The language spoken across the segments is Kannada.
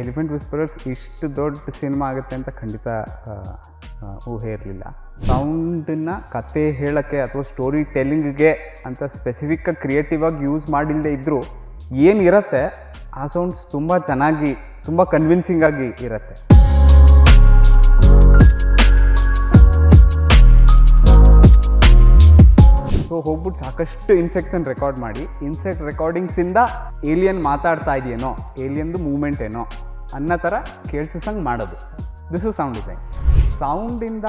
ಎಲಿಫೆಂಟ್ ವಿಸ್ಪರರ್ಸ್ ಇಷ್ಟು ದೊಡ್ಡ ಸಿನಿಮಾ ಆಗುತ್ತೆ ಅಂತ ಖಂಡಿತ ಊಹೆ ಇರಲಿಲ್ಲ. ಸೌಂಡನ್ನು ಕತೆ ಹೇಳೋಕ್ಕೆ ಅಥವಾ ಸ್ಟೋರಿ ಟೆಲ್ಲಿಂಗ್ಗೆ ಅಂತ ಸ್ಪೆಸಿಫಿಕ್ಕಾಗಿ ಕ್ರಿಯೇಟಿವ್ ಆಗಿ ಯೂಸ್ ಮಾಡಿಲ್ಲದೆ ಇದ್ದರೂ ಏನಿರುತ್ತೆ ಆ ಸೌಂಡ್ಸ್ ತುಂಬ ಚೆನ್ನಾಗಿ ತುಂಬ ಕನ್ವಿನ್ಸಿಂಗ್ ಆಗಿ ಇರುತ್ತೆ. ಸೊ ಹೋಗ್ಬಿಟ್ಟು ಸಾಕಷ್ಟು ಇನ್ಸೆಕ್ಟ್ಸನ್ನು ರೆಕಾರ್ಡ್ ಮಾಡಿ ಇನ್ಸೆಕ್ಟ್ ರೆಕಾರ್ಡಿಂಗ್ಸಿಂದ ಏಲಿಯನ್ ಮಾತಾಡ್ತಾ ಇದೆಯೇನೋ, ಏಲಿಯನ್ದು ಮೂಮೆಂಟ್ ಏನೋ ಅನ್ನೋ ಥರ ಕೇಳಿಸಂಗೆ ಮಾಡೋದು. This is sound design. ಸೌಂಡಿಂದ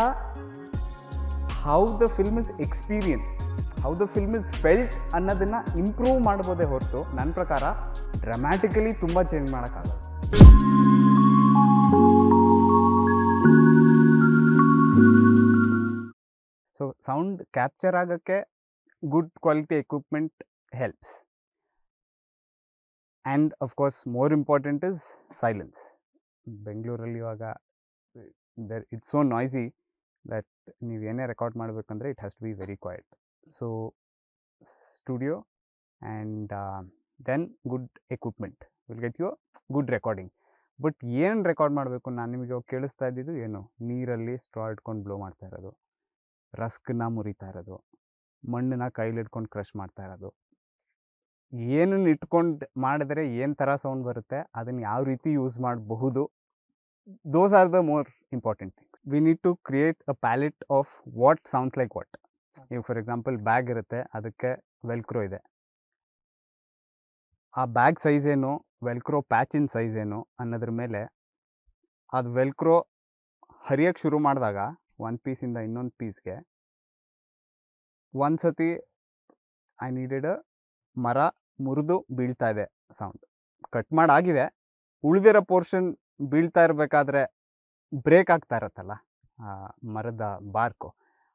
how the film is experienced, how the film is felt ಅನ್ನೋದನ್ನು ಇಂಪ್ರೂವ್ ಮಾಡ್ಬೋದೇ ಹೊರತು ನನ್ನ ಪ್ರಕಾರ ಡ್ರಾಮ್ಯಾಟಿಕಲಿ ತುಂಬ ಚೇಂಜ್ ಮಾಡೋಕ್ಕಾಗಲ್ಲ. ಸೊ ಸೌಂಡ್ ಕ್ಯಾಪ್ಚರ್ ಆಗೋಕ್ಕೆ good quality equipment helps. And of course more important is silence. ಬೆಂಗಳೂರಲ್ಲಿ ಇವಾಗ ಇಟ್ಸ್ ಸೋ ನಾಯ್ಸಿ ದಟ್ ನೀವು ಏನೇ ರೆಕಾರ್ಡ್ ಮಾಡಬೇಕಂದ್ರೆ it has to be very quiet. So studio and then good equipment will get you good recording. But ಏನು ರೆಕಾರ್ಡ್ ಮಾಡಬೇಕು, ನಾನು ನಿಮಗೆ ಕೇಳಿಸ್ತಾ ಇದ್ದಿದ್ದು ಏನು, ನೀರಲ್ಲಿ ಸ್ಟ್ರಾ ಇಟ್ಕೊಂಡು ಬ್ಲೋ ಮಾಡ್ತಾ ಇರೋದು, ರಸ್ಕನ್ನ ಮುರಿತಾ ಇರೋದು, ಮಣ್ಣನ್ನ ಕೈಲಿಟ್ಕೊಂಡು ಕ್ರಷ್ ಮಾಡ್ತಾ ಇರೋದು, ಏನನ್ನು ಇಟ್ಕೊಂಡು ಮಾಡಿದ್ರೆ ಏನು ಥರ ಸೌಂಡ್ ಬರುತ್ತೆ, ಅದನ್ನು ಯಾವ ರೀತಿ ಯೂಸ್ ಮಾಡಬಹುದು, those are the more important things. We need to create a palette of what sounds like what. ಈಗ ಫಾರ್ ಎಕ್ಸಾಂಪಲ್ ಬ್ಯಾಗ್ ಇರುತ್ತೆ, ಅದಕ್ಕೆ ವೆಲ್ಕ್ರೋ ಇದೆ, ಆ ಬ್ಯಾಗ್ ಸೈಜ್ ಏನು, ವೆಲ್ಕ್ರೋ ಪ್ಯಾಚಿನ ಸೈಜ್ ಏನು ಅನ್ನೋದ್ರ ಮೇಲೆ ಅದು ವೆಲ್ಕ್ರೋ ಹರಿಯೋಕ್ಕೆ ಶುರು ಮಾಡಿದಾಗ ಒಂದು ಪೀಸಿಂದ ಇನ್ನೊಂದು ಪೀಸ್ಗೆ ಒಂದು ಸತಿ ಐ ನೀಡೆಡ್ ಮರ ಮುರಿದು ಬೀಳ್ತಾ ಇದೆ ಸೌಂಡ್, ಕಟ್ ಮಾಡಾಗಿದೆ, ಉಳಿದಿರೋ ಪೋರ್ಷನ್ ಬೀಳ್ತಾ ಇರಬೇಕಾದ್ರೆ ಬ್ರೇಕ್ ಆಗ್ತಾ ಇರತ್ತಲ್ಲ ಮರದ ಬಾರ್ಕು,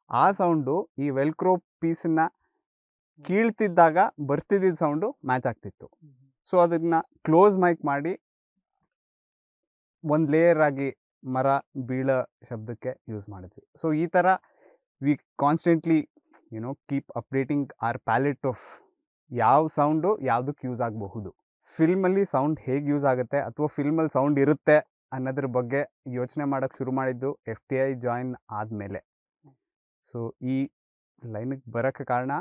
ಆ ಸೌಂಡು ಈ ವೆಲ್ಕ್ರೋ ಪೀಸನ್ನ ಕೀಳ್ತಿದ್ದಾಗ ಬರ್ತಿದ್ದ ಸೌಂಡು ಮ್ಯಾಚ್ ಆಗ್ತಿತ್ತು. ಸೊ ಅದನ್ನು ಕ್ಲೋಸ್ ಮೈಕ್ ಮಾಡಿ ಒಂದು ಲೇಯರ್ ಆಗಿ ಮರ ಬೀಳೋ ಶಬ್ದಕ್ಕೆ ಯೂಸ್ ಮಾಡಿದ್ವಿ. ಸೊ ಈ ಥರ we constantly keep updating our palette of ಯಾವ ಸೌಂಡು ಯಾವುದಕ್ಕೆ ಯೂಸ್ ಆಗಬಹುದು. ಫಿಲ್ಮಲ್ಲಿ ಸೌಂಡ್ ಹೇಗೆ ಯೂಸ್ ಆಗುತ್ತೆ ಅಥವಾ ಫಿಲ್ಮಲ್ಲಿ ಸೌಂಡ್ ಇರುತ್ತೆ ಅನ್ನೋದ್ರ ಬಗ್ಗೆ ಯೋಚನೆ ಮಾಡೋಕ್ಕೆ ಶುರು ಮಾಡಿದ್ದು FTI ಜಾಯಿನ್ ಆದಮೇಲೆ. ಸೊ ಈ ಲೈನಿಗೆ ಬರೋಕ್ಕೆ ಕಾರಣ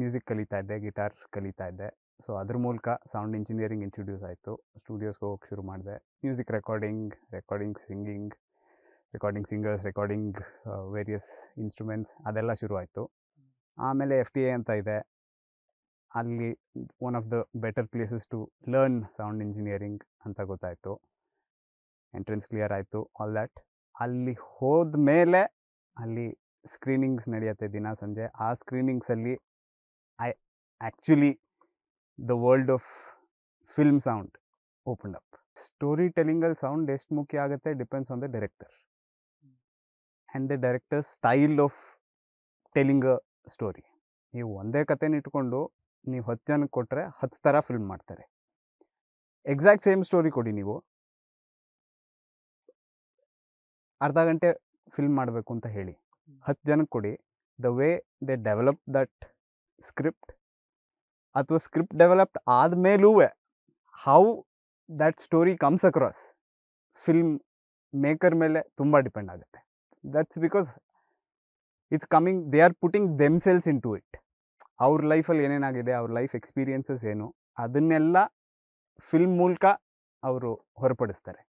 ಮ್ಯೂಸಿಕ್ ಕಲಿತಾ ಇದ್ದೆ, ಗಿಟಾರ್ ಕಲಿತಾ ಇದ್ದೆ. ಸೊ ಅದ್ರ ಮೂಲಕ ಸೌಂಡ್ ಇಂಜಿನಿಯರಿಂಗ್ ಇಂಟ್ರೊಡ್ಯೂಸ್ ಆಯಿತು. ಸ್ಟುಡಿಯೋಸ್ಗೆ ಹೋಗೋಕ್ಕೆ ಶುರು ಮಾಡಿದೆ. Music recording singing, recording singers, recording various instruments, ಅದೆಲ್ಲ ಶುರು ಆಯಿತು. ಆಮೇಲೆ FTI ಅಂತ ಇದೆ, ಅಲ್ಲಿ one of the better places to learn sound engineering ಅಂತ ಗೊತ್ತಾಯಿತು. ಎಂಟ್ರೆನ್ಸ್ ಕ್ಲಿಯರ್ ಆಯಿತು, ಆಲ್ ದ್ಯಾಟ್. ಅಲ್ಲಿ ಹೋದ ಮೇಲೆ ಅಲ್ಲಿ ಸ್ಕ್ರೀನಿಂಗ್ಸ್ ನಡೆಯುತ್ತೆ ದಿನ ಸಂಜೆ. ಆ ಸ್ಕ್ರೀನಿಂಗ್ಸಲ್ಲಿ actually the world of film sound open up. Story ಟೆಲ್ಲಿಂಗಲ್ಲಿ ಸೌಂಡ್ ಎಷ್ಟು ಮುಖ್ಯ ಆಗುತ್ತೆ depends on the director and the director style of telling a story. ನೀವು ಒಂದೇ ಕಥೆನ ಇಟ್ಕೊಂಡು ನೀವು 10 ಜನಕ್ಕೆ ಕೊಟ್ಟರೆ 10 ಥರ ಫಿಲ್ಮ್ ಮಾಡ್ತಾರೆ. ಎಕ್ಸಾಕ್ಟ್ ಸೇಮ್ ಸ್ಟೋರಿ ಕೊಡಿ, ನೀವು ಅರ್ಧ ಗಂಟೆ ಫಿಲ್ಮ್ ಮಾಡಬೇಕು ಅಂತ ಹೇಳಿ 10 ಜನಕ್ಕೆ ಕೊಡಿ, the way they develop that script ಅಥವಾ ಸ್ಕ್ರಿಪ್ಟ್ ಡೆವಲಪ್ಡ್ ಆದಮೇಲೂ how that story comes across film maker ಮೇಲೆ ತುಂಬ ಡಿಪೆಂಡ್ ಆಗುತ್ತೆ. That's because it's coming, they are putting themselves into it. ಅವ್ರ ಲೈಫಲ್ಲಿ ಏನೇನಾಗಿದೆ, ಅವ್ರ ಲೈಫ್ ಎಕ್ಸ್ಪೀರಿಯನ್ಸಸ್ ಏನು, ಅದನ್ನೆಲ್ಲ ಫಿಲ್ಮ್ ಮೂಲಕ ಅವರು ಹೊರಪಡಿಸ್ತಾರೆ.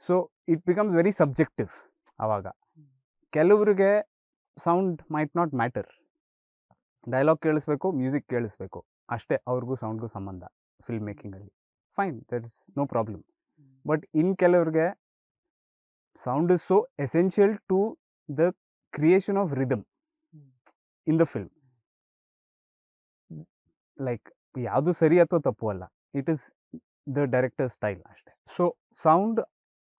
So it becomes very subjective. ಆವಾಗ ಕೆಲವ್ರಿಗೆ sound might not matter, dialogue ಕೇಳಿಸ್ಬೇಕು, ಮ್ಯೂಸಿಕ್ ಕೇಳಿಸ್ಬೇಕು ಅಷ್ಟೇ ಅವ್ರಿಗೂ ಸೌಂಡ್ಗೂ ಸಂಬಂಧ ಫಿಲ್ಮ್ ಮೇಕಿಂಗಲ್ಲಿ. Fine, that is no problem. But in ಕೆಲವ್ರಿಗೆ sound is so essential to the creation of rhythm in the film. Like ಯಾವುದು ಸರಿ ಅಥವಾ ತಪ್ಪು ಅಲ್ಲ, it is the director style ಅಷ್ಟೇ. ಸೊ ಸೌಂಡ್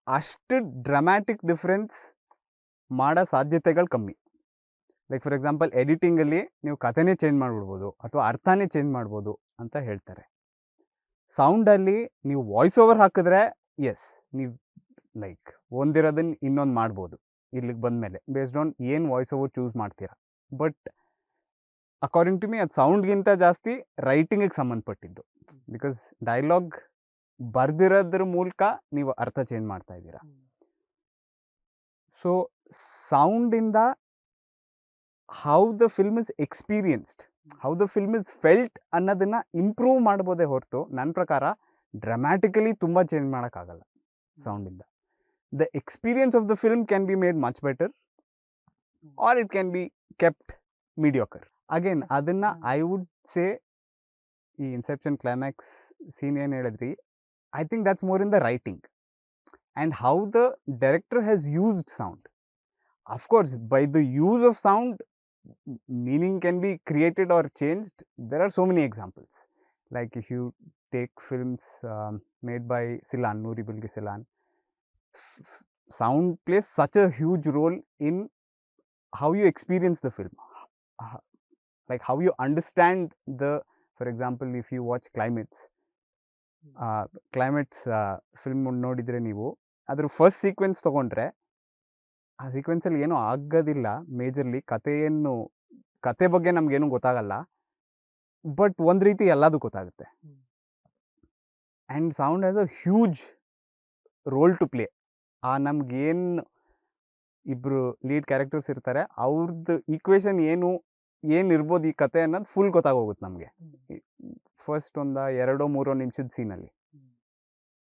ಅಷ್ಟು ಡ್ರಾಮ್ಯಾಟಿಕ್ ಡಿಫ್ರೆನ್ಸ್ ಮಾಡೋ ಸಾಧ್ಯತೆಗಳು ಕಮ್ಮಿ. ಲೈಕ್ ಫಾರ್ ಎಕ್ಸಾಂಪಲ್ ಎಡಿಟಿಂಗಲ್ಲಿ ನೀವು ಕಥೆನೇ ಚೇಂಜ್ ಮಾಡಿಬಿಡ್ಬೋದು ಅಥವಾ ಅರ್ಥನೇ ಚೇಂಜ್ ಮಾಡ್ಬೋದು ಅಂತ ಹೇಳ್ತಾರೆ. ಸೌಂಡಲ್ಲಿ ನೀವು ವಾಯ್ಸ್ ಓವರ್ ಹಾಕಿದ್ರೆ ಎಸ್, ನೀವು ಲೈಕ್ ಒಂದಿರೋದನ್ನು ಇನ್ನೊಂದು ಮಾಡ್ಬೋದು ಇಲ್ಲಿಗೆ ಬಂದಮೇಲೆ ಬೇಸ್ಡ್ ಆನ್ ಏನು ವಾಯ್ಸ್ ಓವರ್ ಚೂಸ್ ಮಾಡ್ತೀರಾ. ಬಟ್ ಅಕಾರ್ಡಿಂಗ್ ಟು ಮೀ ಅದು ಸೌಂಡ್ಗಿಂತ ಜಾಸ್ತಿ ರೈಟಿಂಗಿಗೆ ಸಂಬಂಧಪಟ್ಟಿದ್ದು. ಬಿಕಾಸ್ ಡೈಲಾಗ್ ಬರ್ದಿರೋದ್ರ ಮೂಲಕ ನೀವು ಅರ್ಥ ಚೇಂಜ್ ಮಾಡ್ತಾ ಇದ್ದೀರಾ. ಸೊ ಸೌಂಡಿಂದ how the film is experienced, how the film is felt ಅನ್ನೋದನ್ನ ಇಂಪ್ರೂವ್ ಮಾಡ್ಬೋದೇ ಹೊರತು ನನ್ನ ಪ್ರಕಾರ ಡ್ರಾಮ್ಯಾಟಿಕಲಿ ತುಂಬ ಚೇಂಜ್ ಮಾಡೋಕ್ಕಾಗಲ್ಲ ಸೌಂಡಿಂದ. The experience of the film can be made much better or it can be kept mediocre. Again ಅದನ್ನು ಐ ವುಡ್ ಸೇ ಈ ಇನ್ಸೆಪ್ಷನ್ ಕ್ಲೈಮ್ಯಾಕ್ಸ್ ಸೀನ್ ಏನು ಹೇಳಿದ್ರಿ, I think that's more in the writing and how the director has used sound. Of course, by the use of sound, meaning can be created or changed. There are so many examples. Like if you take films made by Silan, Noori Bilgi Silan, sound plays such a huge role in how you experience the film. Like how you understand the, for example, if you watch Climates, climates film ನೋಡಿದರೆ ನೀವು ಅದ್ರ ಫಸ್ಟ್ ಸೀಕ್ವೆನ್ಸ್ ತೊಗೊಂಡ್ರೆ ಆ ಸೀಕ್ವೆನ್ಸಲ್ಲಿ ಏನೂ ಆಗೋದಿಲ್ಲ ಮೇಜರ್ಲಿ, ಕತೆ ಬಗ್ಗೆ ನಮಗೇನು ಗೊತ್ತಾಗಲ್ಲ, ಬಟ್ ಒಂದು ರೀತಿ ಎಲ್ಲದೂ ಗೊತ್ತಾಗುತ್ತೆ. And sound has a huge role to play. ನಮಗೇನು ಇಬ್ಬರು ಲೀಡ್ ಕ್ಯಾರೆಕ್ಟರ್ಸ್ ಇರ್ತಾರೆ, ಅವ್ರದ್ದು ಈಕ್ವೇಷನ್ ಏನಿರ್ಬೋದು ಈ ಕತೆ ಅನ್ನೋದು ಫುಲ್ ಗೊತ್ತಾಗೋಗುತ್ತೆ ನಮಗೆ ಫಸ್ಟ್ ಒಂದು 2-3 ನಿಮಿಷದ ಸೀನಲ್ಲಿ.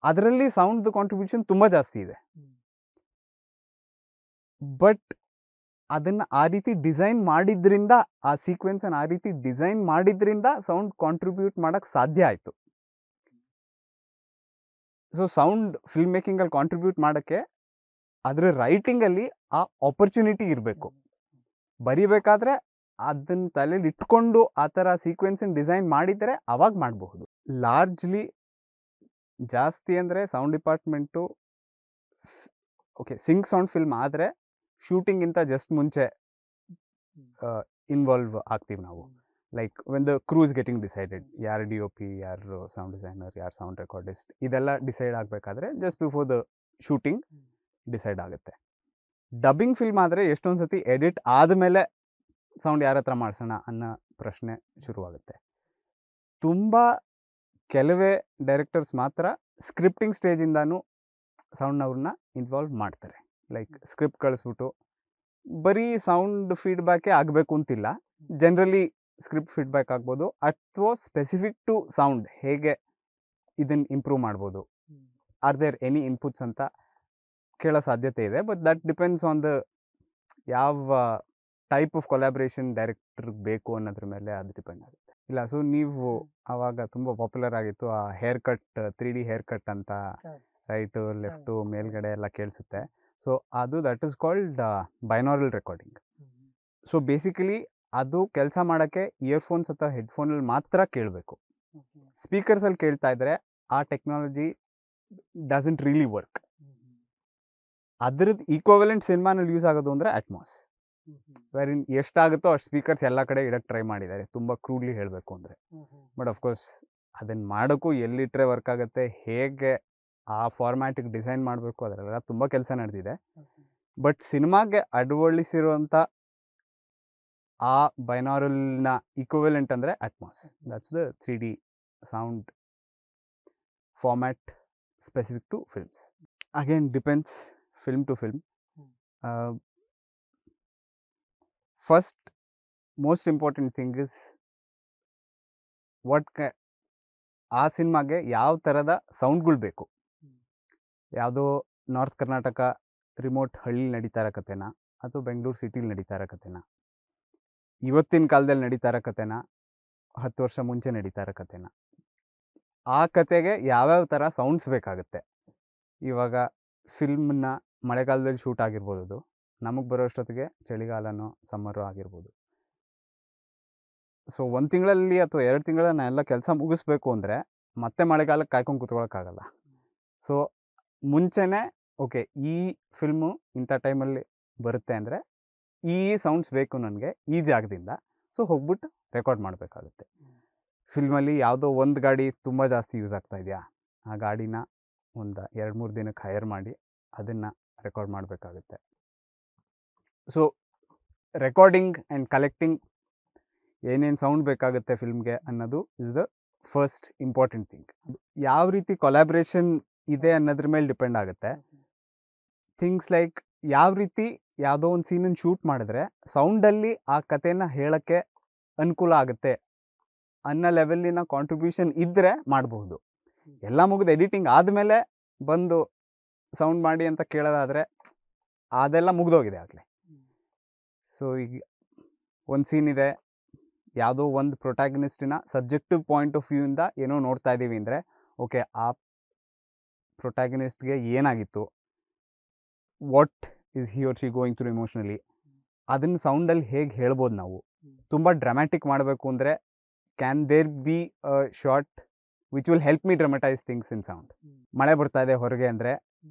ಅದರಲ್ಲಿ ಸೌಂಡ್ದು ಕಾಂಟ್ರಿಬ್ಯೂಷನ್ ತುಂಬ ಜಾಸ್ತಿ ಇದೆ. ಬಟ್ ಅದನ್ನು ಆ ರೀತಿ ಡಿಸೈನ್ ಮಾಡಿದ್ರಿಂದ, ಆ ಸೀಕ್ವೆನ್ಸನ್ನು ಆ ರೀತಿ ಡಿಸೈನ್ ಮಾಡಿದ್ರಿಂದ ಸೌಂಡ್ ಕಾಂಟ್ರಿಬ್ಯೂಟ್ ಮಾಡೋಕ್ಕೆ ಸಾಧ್ಯ ಆಯಿತು. ಸೊ ಸೌಂಡ್ ಫಿಲ್ಮ್ ಮೇಕಿಂಗಲ್ಲಿ ಕಾಂಟ್ರಿಬ್ಯೂಟ್ ಮಾಡೋಕ್ಕೆ ಅದರ ರೈಟಿಂಗಲ್ಲಿ ಆ ಆಪರ್ಚುನಿಟಿ ಇರಬೇಕು. ಬರಿಬೇಕಾದ್ರೆ ಅದನ್ನ ತಲೆಯಲ್ಲಿ ಇಟ್ಕೊಂಡು ಆ ಥರ ಸೀಕ್ವೆನ್ಸನ್ನು ಡಿಸೈನ್ ಮಾಡಿದರೆ ಅವಾಗ ಮಾಡಬಹುದು. ಲಾರ್ಜ್ಲಿ ಜಾಸ್ತಿ ಅಂದರೆ sound department okay sync sound film ಆದರೆ ಶೂಟಿಂಗಿಂತ ಜಸ್ಟ್ ಮುಂಚೆ ಇನ್ವಾಲ್ವ್ ಆಗ್ತೀವಿ ನಾವು. Like when the crew is getting decided, ಯಾರು DOP, ಯಾರು ಸೌಂಡ್ ಡಿಸೈನರ್, ಯಾರು ಸೌಂಡ್ ರೆಕಾರ್ಡಿಸ್ಟ್, ಇದೆಲ್ಲ ಡಿಸೈಡ್ ಆಗಬೇಕಾದ್ರೆ just before the shooting decide ಆಗುತ್ತೆ. ಡಬ್ಬಿಂಗ್ ಫಿಲ್ಮ್ ಆದರೆ ಎಷ್ಟೊಂದು ಸತಿ ಎಡಿಟ್ ಆದಮೇಲೆ ಸೌಂಡ್ ಯಾರ ಹತ್ರ ಮಾಡಿಸೋಣ ಅನ್ನೋ ಪ್ರಶ್ನೆ ಶುರುವಾಗುತ್ತೆ. ತುಂಬ ಕೆಲವೇ ಡೈರೆಕ್ಟರ್ಸ್ ಮಾತ್ರ ಸ್ಕ್ರಿಪ್ಟಿಂಗ್ ಸ್ಟೇಜಿಂದನೂ ಸೌಂಡ್ನವ್ರನ್ನ ಇನ್ವಾಲ್ವ್ ಮಾಡ್ತಾರೆ. ಲೈಕ್ ಸ್ಕ್ರಿಪ್ಟ್ ಕಳಿಸ್ಬಿಟ್ಟು ಬರೀ ಸೌಂಡ್ ಫೀಡ್ಬ್ಯಾಕೇ ಆಗಬೇಕು ಅಂತಿಲ್ಲ, ಜನರಲಿ ಸ್ಕ್ರಿಪ್ಟ್ ಫೀಡ್ಬ್ಯಾಕ್ ಆಗ್ಬೋದು, ಅಥವಾ ಸ್ಪೆಸಿಫಿಕ್ ಟು ಸೌಂಡ್ ಹೇಗೆ ಇದನ್ನು ಇಂಪ್ರೂವ್ ಮಾಡ್ಬೋದು, ಆರ್ ದೇರ್ ಎನಿ ಇನ್ಪುಟ್ಸ್ ಅಂತ ಕೇಳೋ ಸಾಧ್ಯತೆ ಇದೆ. But that depends on the ಯಾವ ಟೈಪ್ ಆಫ್ ಕೊಲಾಬ್ರೇಷನ್ ಡೈರೆಕ್ಟರ್ಗೆ ಬೇಕು ಅನ್ನೋದ್ರ ಮೇಲೆ ಅದು ಡಿಪೆಂಡ್ ಆಗುತ್ತೆ. ಇಲ್ಲ, ಸೊ ನೀವು ಆವಾಗ ತುಂಬ ಪಾಪ್ಯುಲರ್ ಆಗಿತ್ತು ಆ hair cut, 3D hair cut ಅಂತ, ರೈಟು ಲೆಫ್ಟು ಮೇಲ್ಗಡೆ ಎಲ್ಲ ಕೇಳಿಸುತ್ತೆ. ಸೊ ಅದು that is called binaural recording. So basically ಅದು ಕೆಲಸ ಮಾಡೋಕ್ಕೆ ಇಯರ್ಫೋನ್ಸ್ ಅಥವಾ ಹೆಡ್ಫೋನಲ್ಲಿ ಮಾತ್ರ ಕೇಳಬೇಕು. ಸ್ಪೀಕರ್ಸಲ್ಲಿ ಕೇಳ್ತಾ ಇದ್ದರೆ ಆ ಟೆಕ್ನಾಲಜಿ ಡಸಂಟ್ ರಿಯಲಿ ವರ್ಕ್. ಅದ್ರದ್ದು ಈಕ್ವಲೆಂಟ್ ಸಿನಿಮಾನಲ್ಲಿ ಯೂಸ್ ಆಗೋದು ಅಂದರೆ ಅಟ್ಮಾಸ್, ವೆರಿನ್ ಎಷ್ಟಾಗುತ್ತೋ ಅಷ್ಟು ಸ್ಪೀಕರ್ಸ್ ಎಲ್ಲ ಕಡೆ ಇಡಕ್ಕೆ ಟ್ರೈ ಮಾಡಿದ್ದಾರೆ, ತುಂಬ ಕ್ರೂಡ್ಲಿ ಹೇಳಬೇಕು ಅಂದರೆ. ಬಟ್ ಅಫ್ಕೋರ್ಸ್ ಅದನ್ನು ಮಾಡೋಕ್ಕೂ ಎಲ್ಲಿಟ್ಟರೆ ವರ್ಕ್ ಆಗುತ್ತೆ, ಹೇಗೆ ಆ ಫಾರ್ಮ್ಯಾಟಿಗೆ ಡಿಸೈನ್ ಮಾಡಬೇಕು, ಅದರಲ್ಲೆಲ್ಲ ತುಂಬ ಕೆಲಸ ನಡೆದಿದೆ. ಬಟ್ ಸಿನಿಮಾಗೆ ಅಳವಡಿಸಿರುವಂಥ ಆ ಬೈನಾರಲ್ನ ಈಕ್ವಲೆಂಟ್ ಅಂದರೆ Atmos. That's the 3D sound format specific to films. Again depends film to film. First most important thing is ಆ ಸಿನಿಮಾಗೆ ಯಾವ ಥರದ ಸೌಂಡ್ಗಳು ಬೇಕು. ಯಾವುದೋ ನಾರ್ತ್ ಕರ್ನಾಟಕ ರಿಮೋಟ್ ಹಳ್ಳಿ ನಡೀತಾ ಇರೋ ಕಥೆನ, ಅಥವಾ ಬೆಂಗಳೂರು ಸಿಟಿಲಿ ನಡೀತಾ ಇರೋ ಕಥೆನ, ಇವತ್ತಿನ ಕಾಲದಲ್ಲಿ ನಡೀತಾ ಇರೋ ಕಥೆನ, 10 ವರ್ಷ ಮುಂಚೆ ನಡೀತಾ ಇರೋ ಕಥೆನ, ಆ ಕತೆಗೆ ಯಾವ್ಯಾವ ಥರ ಸೌಂಡ್ಸ್ ಬೇಕಾಗುತ್ತೆ. ಇವಾಗ ಫಿಲ್ಮ್ನ ಮಳೆಗಾಲದಲ್ಲಿ ಶೂಟ್ ಆಗಿರ್ಬೋದು, ಅದು ನಮಗೆ ಬರೋಷ್ಟೊತ್ತಿಗೆ ಚಳಿಗಾಲನೋ ಸಮ್ಮರು ಆಗಿರ್ಬೋದು. ಸೊ 1 ತಿಂಗಳಲ್ಲಿ ಅಥವಾ 2 ತಿಂಗಳಲ್ಲಿ ಎಲ್ಲ ಕೆಲಸ ಮುಗಿಸ್ಬೇಕು ಅಂದರೆ ಮತ್ತೆ ಮಳೆಗಾಲಕ್ಕೆ ಕಾಯ್ಕೊಂಡು ಕೂತ್ಕೊಳ್ಳೋಕ್ಕಾಗಲ್ಲ. ಸೊ ಮುಂಚೆನೇ ಓಕೆ ಈ ಫಿಲ್ಮು ಇಂಥ ಟೈಮಲ್ಲಿ ಬರುತ್ತೆ ಅಂದರೆ ಈ ಸೌಂಡ್ಸ್ ಬೇಕು ನನಗೆ ಈ ಜಾಗದಿಂದ, ಸೊ ಹೋಗ್ಬಿಟ್ಟು ರೆಕಾರ್ಡ್ ಮಾಡಬೇಕಾಗುತ್ತೆ. ಫಿಲ್ಮಲ್ಲಿ ಯಾವುದೋ ಒಂದು ಗಾಡಿ ತುಂಬ ಜಾಸ್ತಿ ಯೂಸ್ ಆಗ್ತಾ ಇದೆಯಾ, ಆ ಗಾಡಿನ ಒಂದು 2-3 ದಿನಕ್ಕೆ ಹೈರ್ ಮಾಡಿ ಅದನ್ನು ರೆಕಾರ್ಡ್ ಮಾಡಬೇಕಾಗುತ್ತೆ. ಸೊ ರೆಕಾರ್ಡಿಂಗ್ ಆ್ಯಂಡ್ ಕಲೆಕ್ಟಿಂಗ್ ಏನೇನು ಸೌಂಡ್ ಬೇಕಾಗುತ್ತೆ ಫಿಲ್ಮ್ಗೆ ಅನ್ನೋದು is the first important thing. ಯಾವ ರೀತಿ ಕೊಲಾಬ್ರೇಷನ್ ಇದೆ ಅನ್ನೋದ್ರ ಮೇಲೆ ಡಿಪೆಂಡ್ ಆಗುತ್ತೆ. ಥಿಂಗ್ಸ್ ಲೈಕ್ ಯಾವ ರೀತಿ ಯಾವುದೋ ಒಂದು ಸೀನನ್ನು ಶೂಟ್ ಮಾಡಿದ್ರೆ ಸೌಂಡಲ್ಲಿ ಆ ಕಥೆನ ಹೇಳೋಕ್ಕೆ ಅನುಕೂಲ ಆಗುತ್ತೆ ಅನ್ನೋ ಲೆವೆಲ್ಲಿನ ಕಾಂಟ್ರಿಬ್ಯೂಷನ್ ಇದ್ದರೆ ಮಾಡಬಹುದು. ಎಲ್ಲ ಮುಗಿದು ಎಡಿಟಿಂಗ್ ಆದಮೇಲೆ ಬಂದು ಸೌಂಡ್ ಮಾಡಿ ಅಂತ ಕೇಳೋದಾದರೆ ಅದೆಲ್ಲ ಮುಗಿದೋಗಿದೆ ಆಗಲೇ. ಸೊ ಈಗ ಒಂದು ಸೀನ್ ಇದೆ, ಯಾವುದೋ ಒಂದು ಪ್ರೊಟ್ಯಾಗನಿಸ್ಟಿನ ಸಬ್ಜೆಕ್ಟಿವ್ ಪಾಯಿಂಟ್ ಆಫ್ ವ್ಯೂಯಿಂದ ಏನೋ ನೋಡ್ತಾ ಇದ್ದೀವಿ ಅಂದರೆ, ಓಕೆ ಆ ಪ್ರೊಟ್ಯಾಗನಿಸ್ಟ್ಗೆ ಏನಾಗಿತ್ತು, what is he or she going through emotionally, ಅದನ್ನು ಸೌಂಡಲ್ಲಿ ಹೇಗೆ ಹೇಳ್ಬೋದು ನಾವು. ತುಂಬ ಡ್ರಾಮ್ಯಾಟಿಕ್ ಮಾಡಬೇಕು ಅಂದರೆ can there be a shot which will help me dramatise things in sound. ಮಳೆ ಬರ್ತಾ ಇದೆ ಹೊರಗೆ ಅಂದರೆ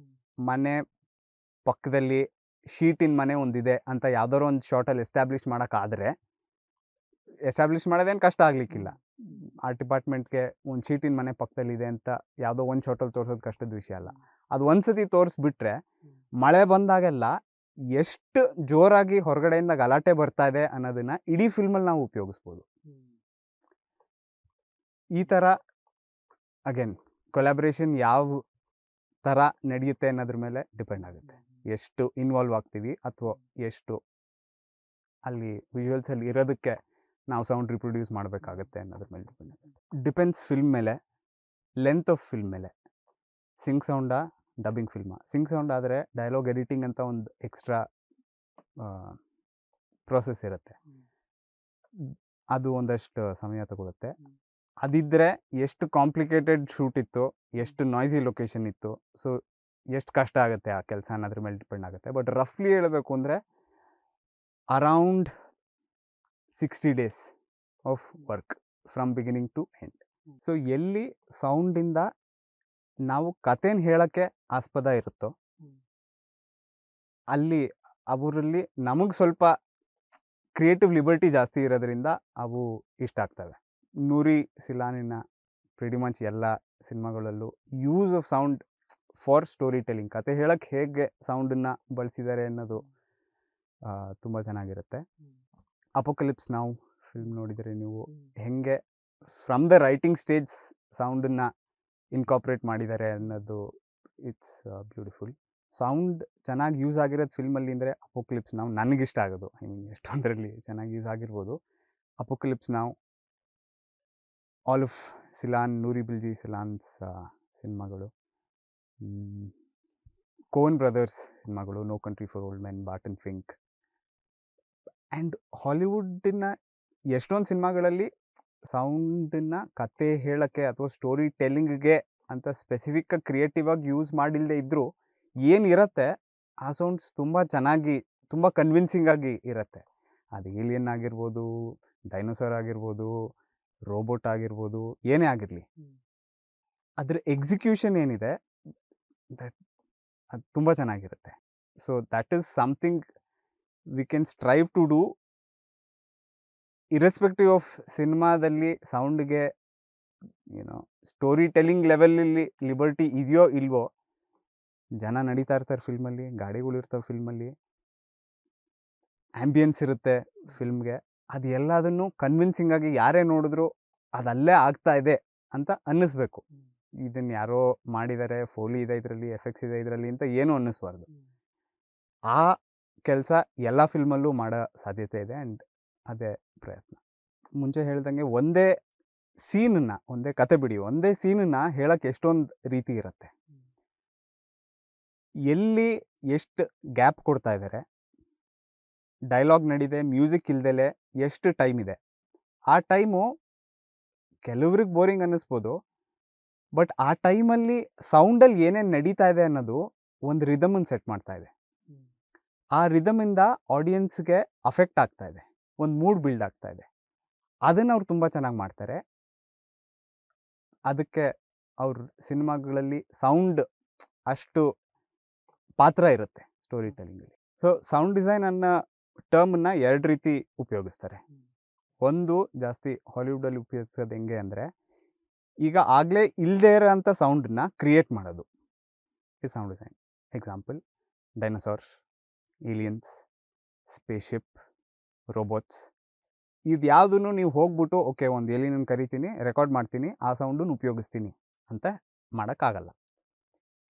ಮನೆ ಪಕ್ಕದಲ್ಲಿ ಶೀಟಿನ ಮನೆ ಒಂದಿದೆ ಅಂತ ಯಾವ್ದಾದ್ರು ಒಂದು ಶಾರ್ಟಲ್ಲಿ ಎಸ್ಟಾಬ್ಲಿಷ್ ಮಾಡೋಕ್ಕಾದರೆ, ಎಸ್ಟಾಬ್ಲಿಷ್ ಮಾಡೋದೇನು ಕಷ್ಟ ಆಗಲಿಕ್ಕಿಲ್ಲ. ಆ ಡಿಪಾರ್ಟ್ಮೆಂಟ್ಗೆ ಒಂದು ಶೀಟಿನ ಮನೆ ಪಕ್ಕದಲ್ಲಿದೆ ಅಂತ ಯಾವುದೋ ಒಂದು ಶಾರ್ಟಲ್ಲಿ ತೋರಿಸೋದು ಕಷ್ಟದ ವಿಷಯ ಅಲ್ಲ. ಅದು ಒಂದು ಸತಿ ತೋರಿಸ್ಬಿಟ್ರೆ ಮಳೆ ಬಂದಾಗೆಲ್ಲ ಎಷ್ಟು ಜೋರಾಗಿ ಹೊರಗಡೆಯಿಂದ ಗಲಾಟೆ ಬರ್ತಾ ಇದೆ ಅನ್ನೋದನ್ನು ಇಡೀ ಫಿಲ್ಮಲ್ಲಿ ನಾವು ಉಪಯೋಗಿಸ್ಬೋದು. ಈ ಥರ ಅಗೇನ್ ಕೊಲಾಬ್ರೇಷನ್ ಯಾವ ಥರ ನಡೆಯುತ್ತೆ ಅನ್ನೋದ್ರ ಮೇಲೆ ಡಿಪೆಂಡ್ ಆಗುತ್ತೆ. ಎಷ್ಟು ಇನ್ವಾಲ್ವ್ ಆಗ್ತೀವಿ ಅಥವಾ ಎಷ್ಟು ಅಲ್ಲಿ ವಿಜುವಲ್ಸಲ್ಲಿ ಇರೋದಕ್ಕೆ ನಾವು ಸೌಂಡ್ ರಿಪ್ರೊಡ್ಯೂಸ್ ಮಾಡಬೇಕಾಗತ್ತೆ ಅನ್ನೋದ್ರ ಮೇಲೆ ಡಿಪೆಂಡ್ ಆಗುತ್ತೆ. ಡಿಪೆಂಡ್ಸ್ ಫಿಲ್ಮ್ ಮೇಲೆ, ಲೆಂತ್ ಆಫ್ ಫಿಲ್ಮ್ ಮೇಲೆ. ಸಿಂಗ್ ಸೌಂಡಾ ಡಬ್ಬಿಂಗ್ ಫಿಲ್ಮಾ? ಸಿಂಗ್ ಸೌಂಡ್ ಆದರೆ ಡೈಲಾಗ್ ಎಡಿಟಿಂಗ್ ಅಂತ ಒಂದು ಎಕ್ಸ್ಟ್ರಾ ಪ್ರೋಸೆಸ್ ಇರುತ್ತೆ, ಅದು ಒಂದಷ್ಟು ಸಮಯ ತಗೊಳುತ್ತೆ. ಅದಿದ್ದರೆ ಎಷ್ಟು ಕಾಂಪ್ಲಿಕೇಟೆಡ್ ಶೂಟ್ ಇತ್ತು, ಎಷ್ಟು ನಾಯ್ಸಿ ಲೊಕೇಶನ್ ಇತ್ತು, ಸೊ ಎಷ್ಟು ಕಷ್ಟ ಆಗುತ್ತೆ ಆ ಕೆಲಸ ಅನ್ನೋದ್ರ ಮೇಲೆ ಡಿಪೆಂಡ್ ಆಗುತ್ತೆ. ಬಟ್ ರಫ್ಲಿ ಹೇಳಬೇಕು ಅಂದರೆ around 60 days of work from beginning to end. So ಎಲ್ಲಿ ಸೌಂಡಿಂದ ನಾವು ಕಥೆನ ಹೇಳೋಕ್ಕೆ ಆಸ್ಪದ ಇರುತ್ತೋ ಅಲ್ಲಿ ಅವರಲ್ಲಿ ನಮಗೆ ಸ್ವಲ್ಪ ಕ್ರಿಯೇಟಿವ್ ಲಿಬರ್ಟಿ ಜಾಸ್ತಿ ಇರೋದ್ರಿಂದ ಅವು ಇಷ್ಟ ಆಗ್ತವೆ. ನೂರಿ ಸಿಲಾನಿನ ಪ್ರಿಟಿ ಮಚ್ ಎಲ್ಲ ಸಿನಿಮಾಗಳಲ್ಲೂ use of sound for story telling, ಕತೆ ಹೇಳಕ್ಕೆ ಹೇಗೆ ಸೌಂಡನ್ನು ಬಳಸಿದ್ದಾರೆ ಅನ್ನೋದು ತುಂಬ ಚೆನ್ನಾಗಿರುತ್ತೆ. ಅಪೋಕಲಿಪ್ಸ್ ನಾವು ಫಿಲ್ಮ್ ನೋಡಿದರೆ ನೀವು ಹೆಂಗೆ ಫ್ರಮ್ ದ ರೈಟಿಂಗ್ ಸ್ಟೇಜ್ ಸೌಂಡನ್ನು ಇನ್ಕಾಪ್ರೇಟ್ ಮಾಡಿದ್ದಾರೆ ಅನ್ನೋದು ಇಟ್ಸ್ ಬ್ಯೂಟಿಫುಲ್. ಸೌಂಡ್ ಚೆನ್ನಾಗಿ ಯೂಸ್ ಆಗಿರೋದು ಫಿಲ್ಮಲ್ಲಿ ಅಂದರೆ ಅಪೋಕಲಿಪ್ಸ್ ನಾವು ನನಗಿಷ್ಟ ಆಗೋದು. ಐ ಮೀನ್ ಎಷ್ಟೊಂದರಲ್ಲಿ ಚೆನ್ನಾಗಿ ಯೂಸ್ ಆಗಿರ್ಬೋದು. ಅಪೋಕಲಿಪ್ಸ್ ನಾವು all of ಸಿಲಾನ್, Noori Bilge Ceylan's ಸಿನಿಮಾಗಳು, ಕೋನ್ ಬ್ರದರ್ಸ್ ಸಿನಿಮಾಗಳು, no country for old men, Barton Fink, and ಹಾಲಿವುಡ್ಡಿನ ಎಷ್ಟೊಂದು ಸಿನಿಮಾಗಳಲ್ಲಿ ಸೌಂಡನ್ನು ಕತೆ ಹೇಳೋಕ್ಕೆ ಅಥವಾ ಸ್ಟೋರಿ ಟೆಲ್ಲಿಂಗ್ಗೆ ಅಂತ ಸ್ಪೆಸಿಫಿಕ್ಕಾಗಿ ಕ್ರಿಯೇಟಿವ್ ಆಗಿ ಯೂಸ್ ಮಾಡಿಲ್ಲದೆ ಇದ್ದರೂ ಏನಿರುತ್ತೆ ಆ ಸೌಂಡ್ಸ್ ತುಂಬ ಚೆನ್ನಾಗಿ, ತುಂಬ ಕನ್ವಿನ್ಸಿಂಗ್ ಆಗಿ ಇರುತ್ತೆ. ಅದು ಏಲಿಯನ್ ಆಗಿರ್ಬೋದು, ಡೈನೋಸಾರ್ ಆಗಿರ್ಬೋದು, ರೋಬೋಟ್ ಆಗಿರ್ಬೋದು, ಏನೇ ಆಗಿರಲಿ, ಅದ್ರ ಎಕ್ಸಿಕ್ಯೂಷನ್ ಏನಿದೆ ಅದು ತುಂಬ ಚೆನ್ನಾಗಿರುತ್ತೆ. So that is something we can strive to do irrespective of ಸಿನಿಮಾದಲ್ಲಿ ಸೌಂಡ್ಗೆ ಏನೋ ಸ್ಟೋರಿ ಟೆಲ್ಲಿಂಗ್ ಲೆವೆಲಲ್ಲಿ ಲಿಬರ್ಟಿ ಇದೆಯೋ ಇಲ್ವೋ. ಜನ ನಡೀತಾ ಇರ್ತಾರೆ ಫಿಲ್ಮಲ್ಲಿ, ಗಾಡಿಗಳಿರ್ತವೆ ಫಿಲ್ಮಲ್ಲಿ, ಆ್ಯಂಬಿಯನ್ಸ್ ಇರುತ್ತೆ ಫಿಲ್ಮ್ಗೆ, ಅದು ಎಲ್ಲದನ್ನು ಕನ್ವಿನ್ಸಿಂಗ್ ಆಗಿ ಯಾರೇ ನೋಡಿದ್ರು ಅದಲ್ಲೇ ಆಗ್ತಾ ಇದೆ ಅಂತ ಅನ್ನಿಸ್ಬೇಕು. ಇದನ್ನು ಯಾರೋ ಮಾಡಿದ್ದಾರೆ, ಫೋಲಿ ಇದೆ ಇದರಲ್ಲಿ, ಎಫೆಕ್ಟ್ಸ್ ಇದೆ ಇದರಲ್ಲಿ ಅಂತ ಏನೂ ಅನ್ನಿಸ್ಬಾರ್ದು. ಆ ಕೆಲಸ ಎಲ್ಲ ಫಿಲ್ಮಲ್ಲೂ ಮಾಡೋ ಸಾಧ್ಯತೆ ಇದೆ. ಆ್ಯಂಡ್ ಅದೇ ಪ್ರಯತ್ನ. ಮುಂಚೆ ಹೇಳ್ದಂಗೆ ಒಂದೇ ಸೀನನ್ನು, ಒಂದೇ ಕತೆ ಬಿಡಿ, ಒಂದೇ ಸೀನನ್ನು ಹೇಳೋಕ್ಕೆ ಎಷ್ಟೊಂದು ರೀತಿ ಇರುತ್ತೆ. ಎಲ್ಲಿ ಎಷ್ಟು ಗ್ಯಾಪ್ ಕೊಡ್ತಾ ಇದ್ದಾರೆ, ಡೈಲಾಗ್ ನಡೀದೆ, ಮ್ಯೂಸಿಕ್ ಇಲ್ದಲೆ ಎಷ್ಟು ಟೈಮ್ ಇದೆ, ಆ ಟೈಮು ಕೆಲವ್ರಿಗೆ ಬೋರಿಂಗ್ ಅನ್ನಿಸ್ಬೋದು. ಬಟ್ ಆ ಟೈಮಲ್ಲಿ ಸೌಂಡಲ್ಲಿ ಏನೇನು ನಡೀತಾ ಇದೆ ಅನ್ನೋದು ಒಂದು ರಿದಮನ್ನು ಸೆಟ್ ಮಾಡ್ತಾ ಇದೆ. ಆ ರಿದಮಿಂದ ಆಡಿಯನ್ಸ್ಗೆ ಅಫೆಕ್ಟ್ ಆಗ್ತಾ ಇದೆ, ಒಂದು ಮೂಡ್ ಬಿಲ್ಡ್ ಆಗ್ತಾ ಇದೆ. ಅದನ್ನು ಅವ್ರು ತುಂಬ ಚೆನ್ನಾಗಿ ಮಾಡ್ತಾರೆ. ಅದಕ್ಕೆ ಅವ್ರ ಸಿನಿಮಾಗಳಲ್ಲಿ ಸೌಂಡ್ ಅಷ್ಟು ಪಾತ್ರ ಇರುತ್ತೆ ಸ್ಟೋರಿ ಟೆಲ್ಲಿಂಗಲ್ಲಿ. ಸೊ ಸೌಂಡ್ ಡಿಸೈನ್ ಅನ್ನೋ ಟರ್ಮನ್ನು ಎರಡು ರೀತಿ ಉಪಯೋಗಿಸ್ತಾರೆ. ಒಂದು ಜಾಸ್ತಿ ಹಾಲಿವುಡಲ್ಲಿ ಉಪಯೋಗಿಸೋದು ಹೆಂಗೆ ಅಂದರೆ, ಈಗ ಆಗಲೇ ಇಲ್ಲದೇ ಇರೋಂಥ ಸೌಂಡನ್ನ ಕ್ರಿಯೇಟ್ ಮಾಡೋದು ಈ sound design. Example dinosaurs, aliens, spaceship, robots, ಇದು ಯಾವುದನ್ನು ನೀವು ಹೋಗ್ಬಿಟ್ಟು ಓಕೆ ಒಂದು ಏಲಿಯನ್ ಕರಿತೀನಿ, ರೆಕಾರ್ಡ್ ಮಾಡ್ತೀನಿ, ಆ ಸೌಂಡನ್ನು ಉಪಯೋಗಿಸ್ತೀನಿ ಅಂತ ಮಾಡೋಕ್ಕಾಗಲ್ಲ.